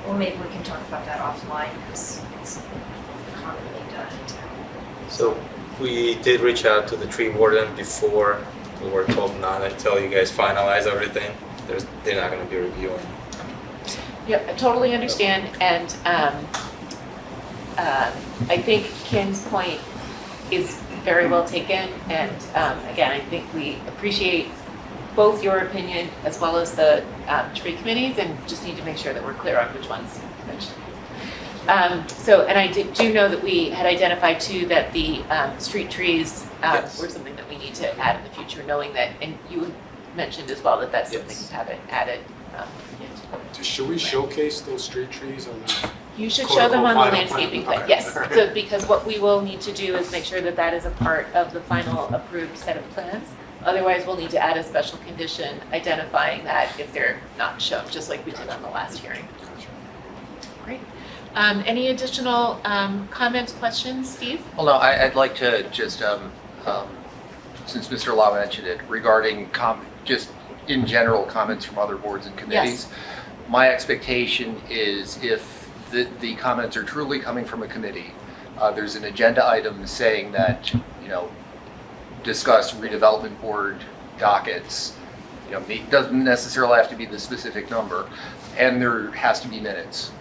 Well, maybe we can talk about that offline because it's commonly done in town. So we did reach out to the tree warden before. We were told not until you guys finalize everything. They're not going to be reviewing. Yep, I totally understand, and I think Ken's point is very well taken, and again, I think we appreciate both your opinion as well as the tree committees, and just need to make sure that we're clear on which ones to mention. And I do know that we had identified too that the street trees were something that we need to add in the future, knowing that, and you mentioned as well that that's something we haven't added. Should we showcase those street trees on the? You should show them on the Final landscaping plan. plan, yes. So because what we will need to do is make sure that that is a part of the final approved set of plans. Otherwise, we'll need to add a special condition identifying that if they're not shown, just like we did on the last hearing. Great. Any additional comments, questions, Steve? Well, no, I'd like to just, since Mr. Lau mentioned it, regarding just in general comments from other boards and committees. Yes. My expectation is if the comments are truly coming from a committee, there's an agenda item saying that, discuss redevelopment board dockets. It doesn't necessarily have to be the specific number, and there has to be minutes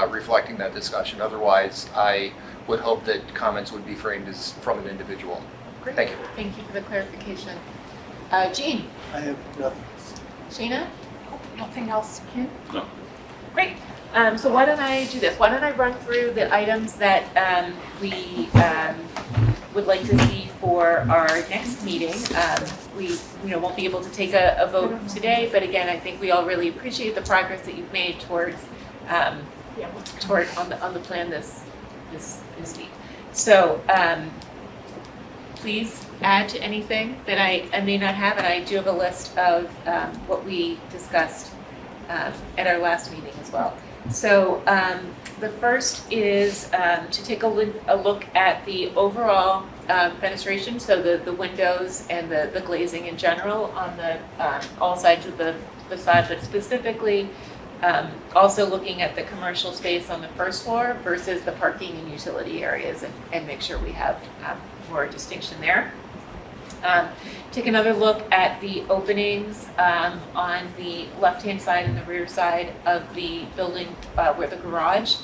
reflecting that discussion. Otherwise, I would hope that comments would be framed as from an individual. Great. Thank you. Thank you for the clarification. Jean? I have nothing. Shayna? Nothing else, Ken? No. Great. So why don't I do this? Why don't I run through the items that we would like to see for our next meeting. We won't be able to take a vote today, but again, I think we all really appreciate the progress that you've made towards on the plan this week. So please add to anything that I may not have, and I do have a list of what we discussed at our last meeting as well. So the first is to take a look at the overall fenestration, so the windows and the glazing in general on the all sides of the facade, but specifically Also looking at the commercial space on the first floor versus the parking and utility areas and make sure we have more distinction there. Take another look at the openings on the left-hand side and the rear side of the building where the garage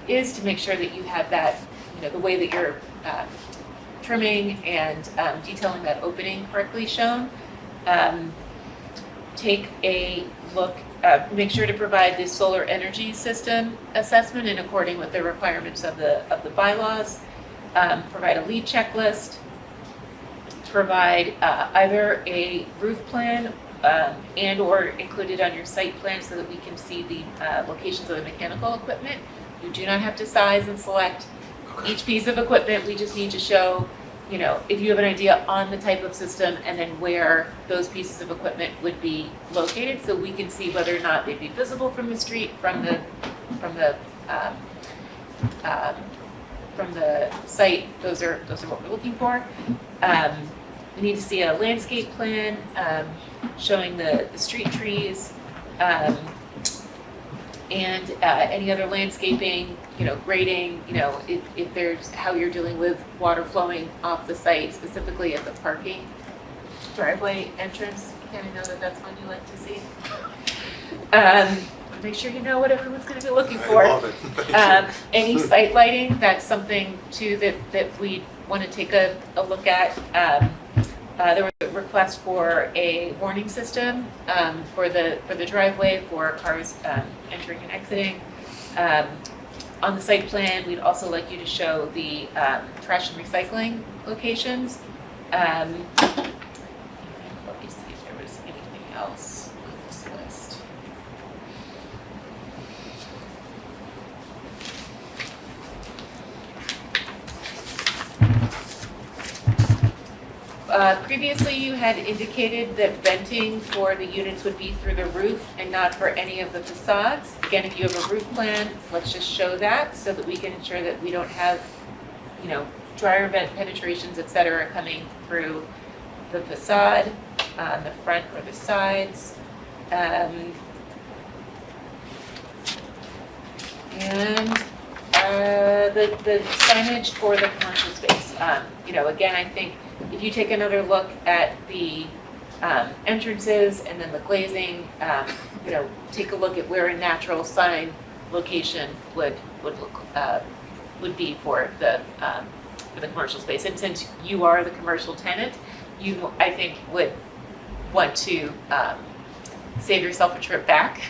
is, to make sure that you have that, the way that you're trimming and detailing that opening correctly shown. Take a look, make sure to provide the solar energy system assessment in according with the requirements of the bylaws. Provide a lead checklist. Provide either a roof plan and or included on your site plan so that we can see the locations of the mechanical equipment. You do not have to size and select each piece of equipment. We just need to show, if you have an idea on the type of system and then where those pieces of equipment would be located, so we can see whether or not they'd be visible from the street, from the site. Those are what we're looking for. We need to see a landscape plan showing the street trees and any other landscaping, grading, if there's how you're dealing with water flowing off the site, specifically at the parking driveway entrance. Ken, I know that's one you like to see. Make sure you know what everyone's going to be looking for. I love it. Any site lighting, that's something too that we want to take a look at. There was a request for a warning system for the driveway for cars entering and exiting. On the site plan, we'd also like you to show the trash and recycling locations. Let me see if there was anything else on this list. Previously, you had indicated that venting for the units would be through the roof and not for any of the facades. Again, if you have a roof plan, let's just show that so that we can ensure that we don't have, dryer vent penetrations, et cetera, coming through the facade, on the front or the sides. And the signage for the commercial space. Again, I think if you take another look at the entrances and then the glazing, take a look at where a natural sign location would be for the commercial space. And since you are the commercial tenant, you, I think, would want to save yourself a trip back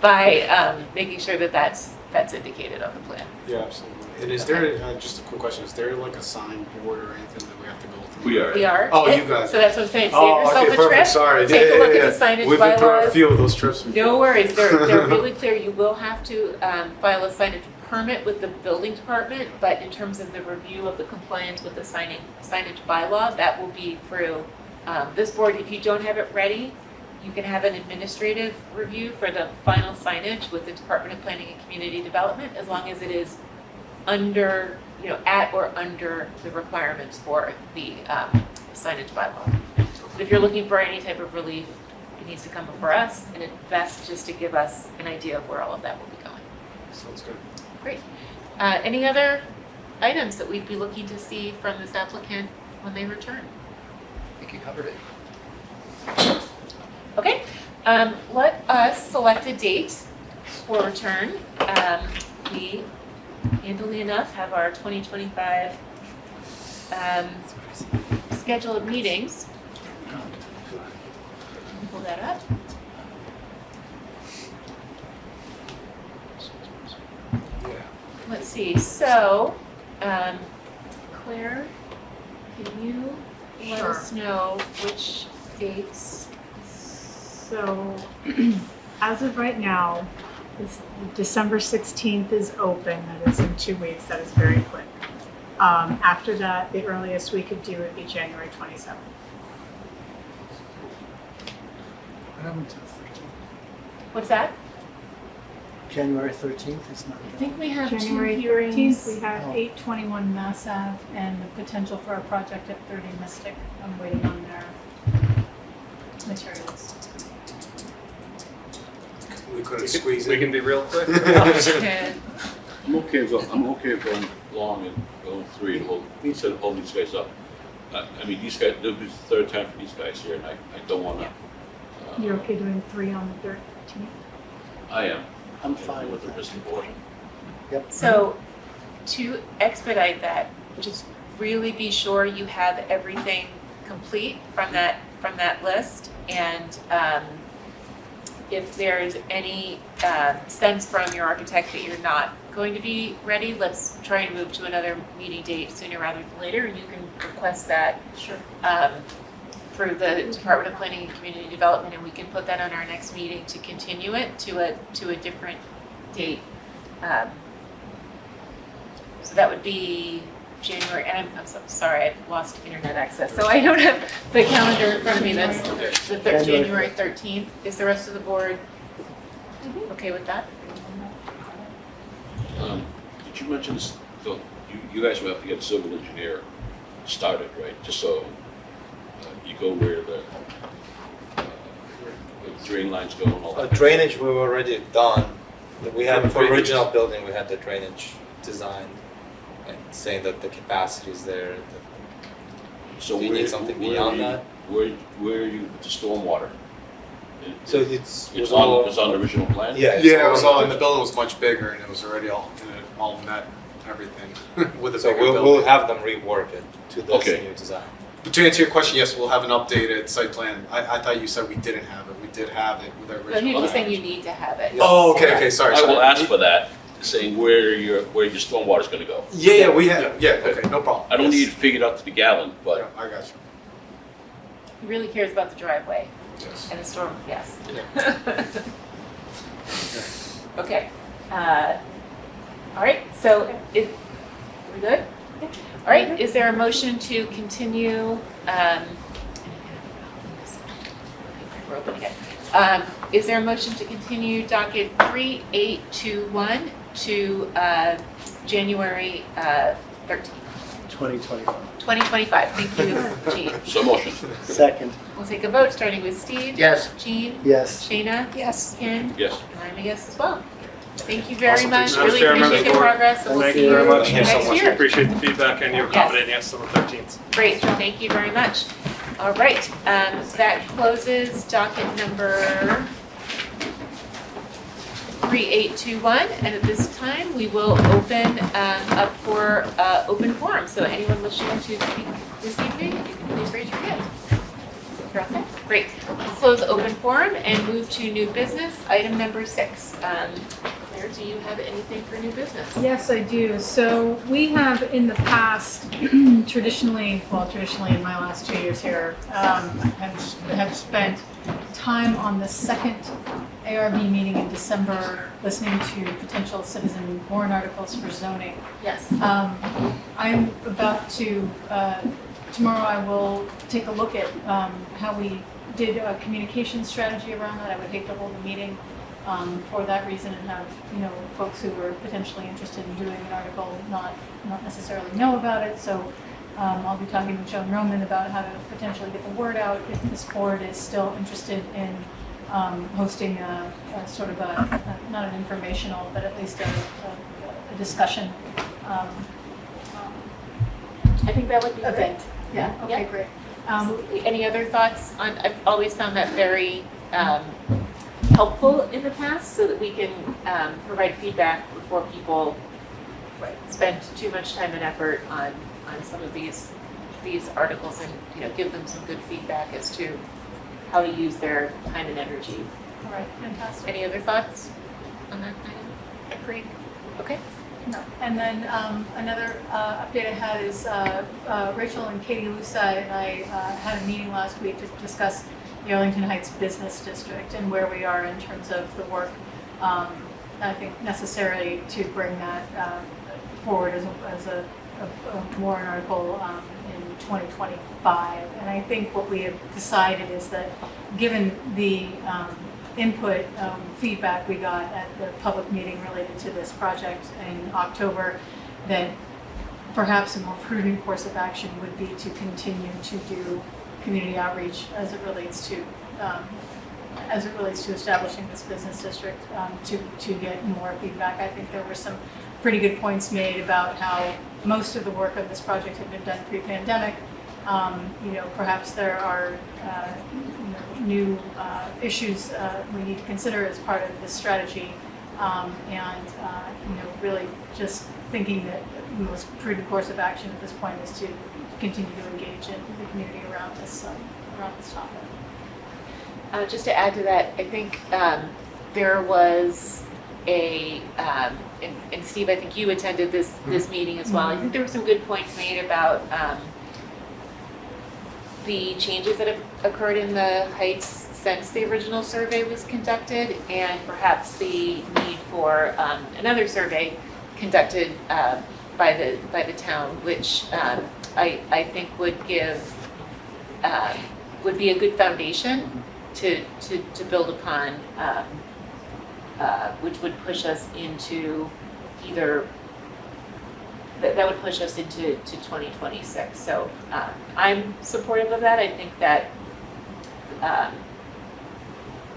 by making sure that that's indicated on the plan. Yeah, absolutely. And is there, just a quick question, is there like a sign board or anything that we have to go through? We are. Oh, you guys. So that's what I'm saying. Save Oh, yourself okay, a perfect. trip. Sorry. Take a look at the signage We've been through a bylaws. few of those trips before. No worries. They're really clear. You will have to file a signage permit with the building department, but in terms of the review of the compliance with the signage bylaw, that will be through this board. If you don't have it ready, you can have an administrative review for the final signage with the Department of Planning and Community Development, as long as it is under, at or under the requirements for the signage bylaw. But if you're looking for any type of relief, it needs to come before us, and it's best just to give us an idea of where all of that will be going. Sounds good. Great. Any other items that we'd be looking to see from this applicant when they return? I think you covered it. Okay, let us select a date for return. We, handily enough, have our 2025 schedule of meetings. Pull that up. Let's see, so, Claire, can you let us know which dates? So, as of right now, December 16th is open. That is in 2 weeks. That is very quick. After that, the earliest we could do would be January 27th. What happened to the 13th? What's that? January 13th is not I think we have January two hearings. 13th, we have Oh. 821 Mass Ave and the potential for a project at 30 Mystic. I'm waiting on their materials. Can we couldn't squeeze We it. can be real quick. And I'm okay with going long and going 3 to hold, instead of holding these guys up. I mean, these guys, this is the third time for these guys here, and I don't wanna. You're okay doing 3 on the 13th? I am. I'm fine with with the rest of the that. board. Yep. so to expedite that, just really be sure you have everything complete from that list. And if there's any sense from your architect that you're not going to be ready, let's try and move to another meeting date sooner rather than later. And you can request that Sure. through the Department of Planning and Community Development, and we can put that on our next meeting to continue it to a different date. So that would be January, and I'm so sorry, I've lost internet access, so I don't have the calendar in front of me. That's the January 13th. Is the rest of the board okay with that? Did you mention this, so you guys will have to get a civil engineer started, right? Just so you go where the drain lines go and all that. Drainage we've already done. We had For for drainage. original building we had the drainage design and saying that the capacity is there. So Do you need something beyond that? Where are you with the stormwater? So it's It's all- on the original plan? Yeah, Yeah, it was all, and the building was much bigger, and it was already all met everything with a So bigger we'll building. have them rework it to this Okay. new design. But to answer your question, yes, we'll have an updated site plan. I thought you said we didn't have it. We did have it with our No, he original. was saying you need to have it. Oh, okay, sorry. I will ask for that, saying where your stormwater's gonna go. Yeah, we have, yeah, okay, no problem. I don't need Yes. it figured out to the gallon, Yeah, but I got you. He really cares about the driveway Yes. and the storm, yes. Okay, all right, so we good? All right, is there a motion to continue, we're open again. Is there a motion to continue docket 3821 to January 13th, 2025. 2025? Thank you, Jean. so motion. Second, We'll take a vote, starting with Steve. Yes. Jean, yes. Shayna, Yes. Ken, Yes. and I'm a yes as well. Thank you very Awesome. much, Thanks, really Madam Chair, appreciate the members of the board. progress, and we'll Thank see you you very much. Thank you so next much. We year. appreciate the feedback and your Yes. accommodating us on the 13th. Great, thank you very much. All right, that closes docket number 3821, and at this time, we will open up for open forum. So anyone wishing to speak this evening, if you can please raise your hand. You're all set? Great. We'll close open forum and move to new business, item number 6. Claire, do you have anything for new business? Yes, I do. So we have in the past, traditionally in my last 2 years here, have spent time on the second ARB meeting in December listening to potential citizen warrant articles for zoning. Yes. I'm about to, tomorrow I will take a look at how we did a communication strategy around that. I would hate to hold a meeting for that reason and have, folks who are potentially interested in doing an article not necessarily know about it. So I'll be talking with Joan Roman about how to potentially get the word out if this board is still interested in hosting a sort of not an informational, but at least a discussion I think that would be great. event. Yeah, okay, Yeah. great. Any other thoughts on, I've always found that very helpful in the past so that we can provide feedback before people spend too much time and effort on some of these articles and, give them some good feedback as to how to use their time and energy. All right, fantastic. Any other thoughts on that item? Agreed. Okay. No. And then another update I had is Rachel and Katie Lusa and I had a meeting last week to discuss the Arlington Heights Business District and where we are in terms of the work, I think necessary to bring that forward as a warrant article in 2025. And I think what we have decided is that given the input, feedback we got at the public meeting related to this project in October, that perhaps a more prudent course of action would be to continue to do community outreach as it relates to as it relates to establishing this business district, to get more feedback. I think there were some pretty good points made about how most of the work of this project had been done pre-pandemic. Perhaps there are new issues we need to consider as part of this strategy, really just thinking that the most prudent course of action at this point is to continue to engage in the community around this topic. Just to add to that, I think there was and Steve, I think you attended this meeting as well. I think there were some good points made about the changes that have occurred in the Heights since the original survey was conducted, and perhaps the need for another survey conducted by the town, which I think would be a good foundation to build upon, which would push us into that would push us into 2026. So I'm supportive of that. I think that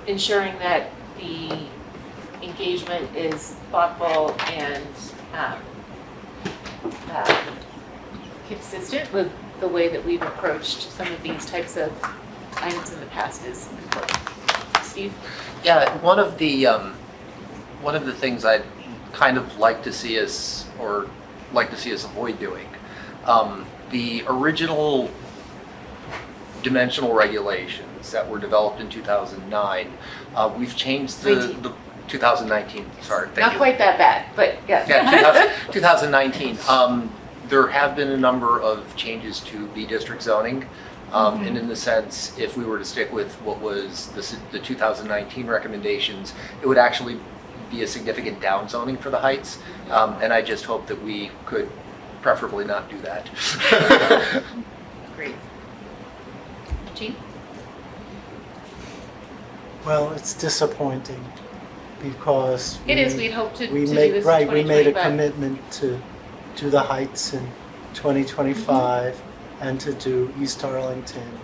ensuring that the engagement is thoughtful and consistent with the way that we've approached some of these types of items in the past is important. Steve? Yeah, one of the things I'd kind of like to see us avoid doing, the original dimensional regulations that were developed in 2009, we've changed the 2019. Sorry, thank Not you. quite that bad, but yeah. Yeah, 2019. There have been a number of changes to B district zoning. And in the sense, if we were to stick with what was the 2019 recommendations, it would actually be a significant downzoning for the Heights. And I just hope that we could preferably not do that. Great. Jean? Well, it's disappointing because It is. We'd hoped to do this in we 2020, made a but commitment to do the Heights in 2025 and to do East Arlington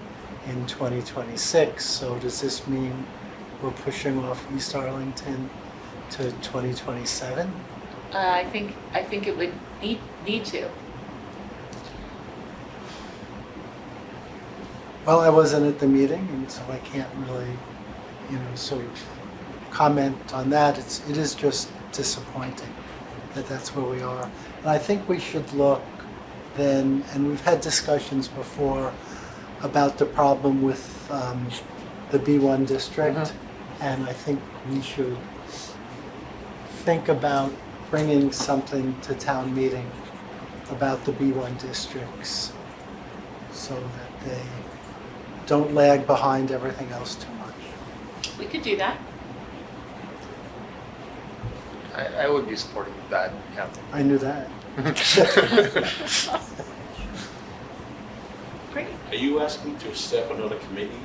in 2026. So does this mean we're pushing off East Arlington to 2027? I think it would need to. Well, I wasn't at the meeting, and so I can't really, sort of comment on that. It is just disappointing that that's where we are. And I think we should look then, and we've had discussions before about the problem with the B1 district, and I think we should think about bringing something to town meeting about the B1 districts so that they don't lag behind everything else too much. We could do that. I would be supportive of that. Yeah. I knew that. Great. Are you asking to set up another committee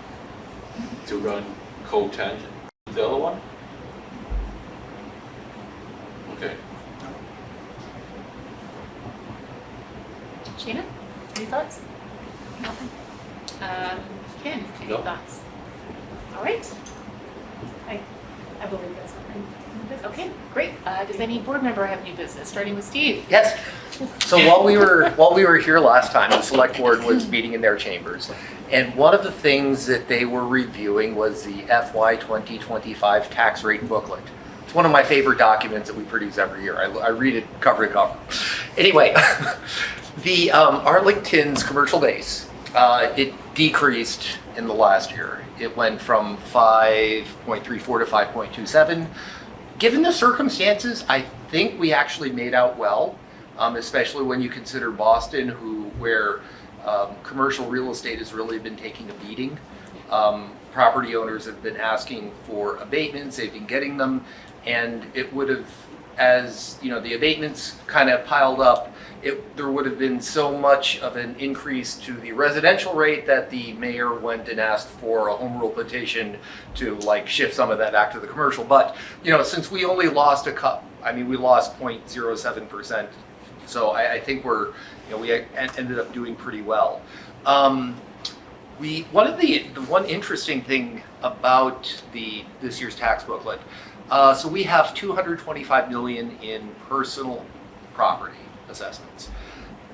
to run co-tangent with the other one? Okay. Sheena, any thoughts? Nothing. Ken, any No. thoughts? All right. I believe that's something. Okay, great. Does any board member have new business? Starting with Steve. Yes. So while we were here last time, the select board was meeting in their chambers, and one of the things that they were reviewing was the FY 2025 tax rate booklet. It's one of my favorite documents that we produce every year. I read it cover to cover. Anyway, the Arlington's commercial base, it decreased in the last year. It went from 5.34 to 5.27. Given the circumstances, I think we actually made out well, especially when you consider Boston, where commercial real estate has really been taking a beating. Property owners have been asking for abatements, they've been getting them, and it would have, as the abatements kind of piled up, there would have been so much of an increase to the residential rate that the mayor went and asked for a home rule petition to shift some of that back to the commercial. But since we only lost we lost 0.07%, so I think we ended up doing pretty well. The one interesting thing about this year's tax booklet, so we have 225 million in personal property assessments,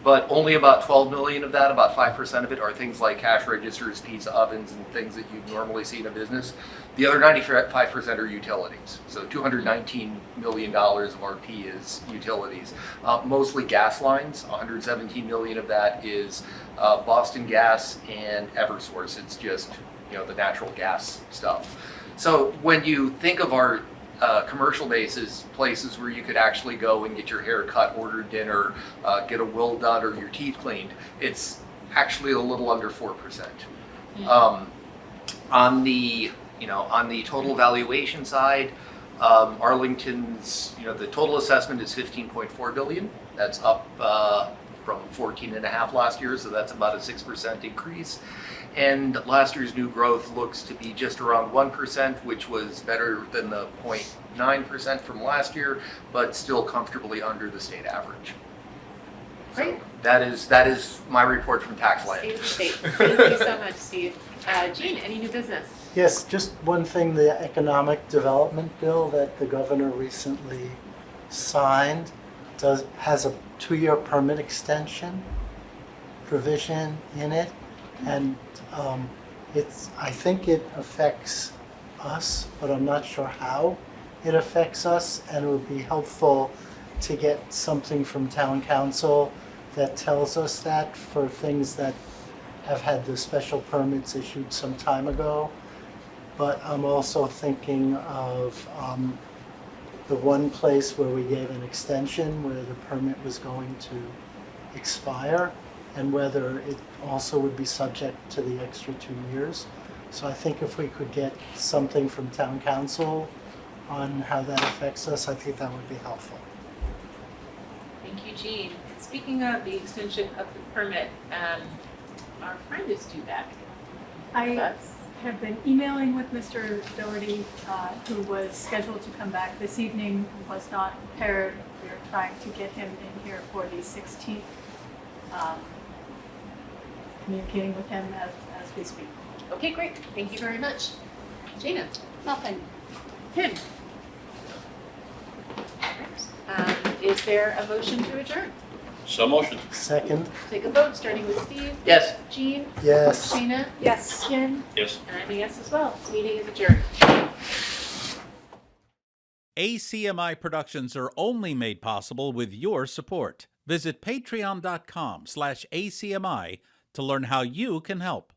but only about 12 million of that, about 5% of it, are things like cash registers, pizza ovens, and things that you'd normally see in a business. The other 95% are utilities. So $219 million of RP is utilities, mostly gas lines. 117 million of that is Boston Gas and Eversource. It's just, the natural gas stuff. So when you think of our commercial bases, places where you could actually go and get your hair cut, order dinner, get a will done, or your teeth cleaned, it's actually a little under 4%. On the total valuation side, Arlington's, the total assessment is 15.4 billion. That's up from 14.5 last year, so that's about a 6% increase. And last year's new growth looks to be just around 1%, which was better than the 0.9% from last year, but still comfortably under the state average. Great. So that is my report from tax land. State. Thank you so much, Steve. Jean, any new business? Yes, just one thing, the economic development bill that the governor recently signed has a 2-year permit extension provision in it, and I think it affects us, but I'm not sure how it affects us, and it would be helpful to get something from town council that tells us that for things that have had the special permits issued some time ago. But I'm also thinking of the one place where we gave an extension where the permit was going to expire, and whether it also would be subject to the extra 2 years. So I think if we could get something from town council on how that affects us, I think that would be helpful. Thank you, Jean. Speaking of the extension of the permit, our friend is due back. I have been emailing with Mr. Doherty, who was scheduled to come back this evening, was not prepared. We are trying to get him in here for the 16th, communicating with him as we speak. Okay, great. Thank you very much. Jana? Nothing. Tim? Is there a motion to adjourn? So motion. Second? Take a vote, starting with Steve. Yes. Jean? Yes. Shayna? Yes. Jen? Yes. And I'm a yes as well. This meeting is adjourned. ACMi productions are only made possible with your support. Visit patreon.com/ACMi to learn how you can help.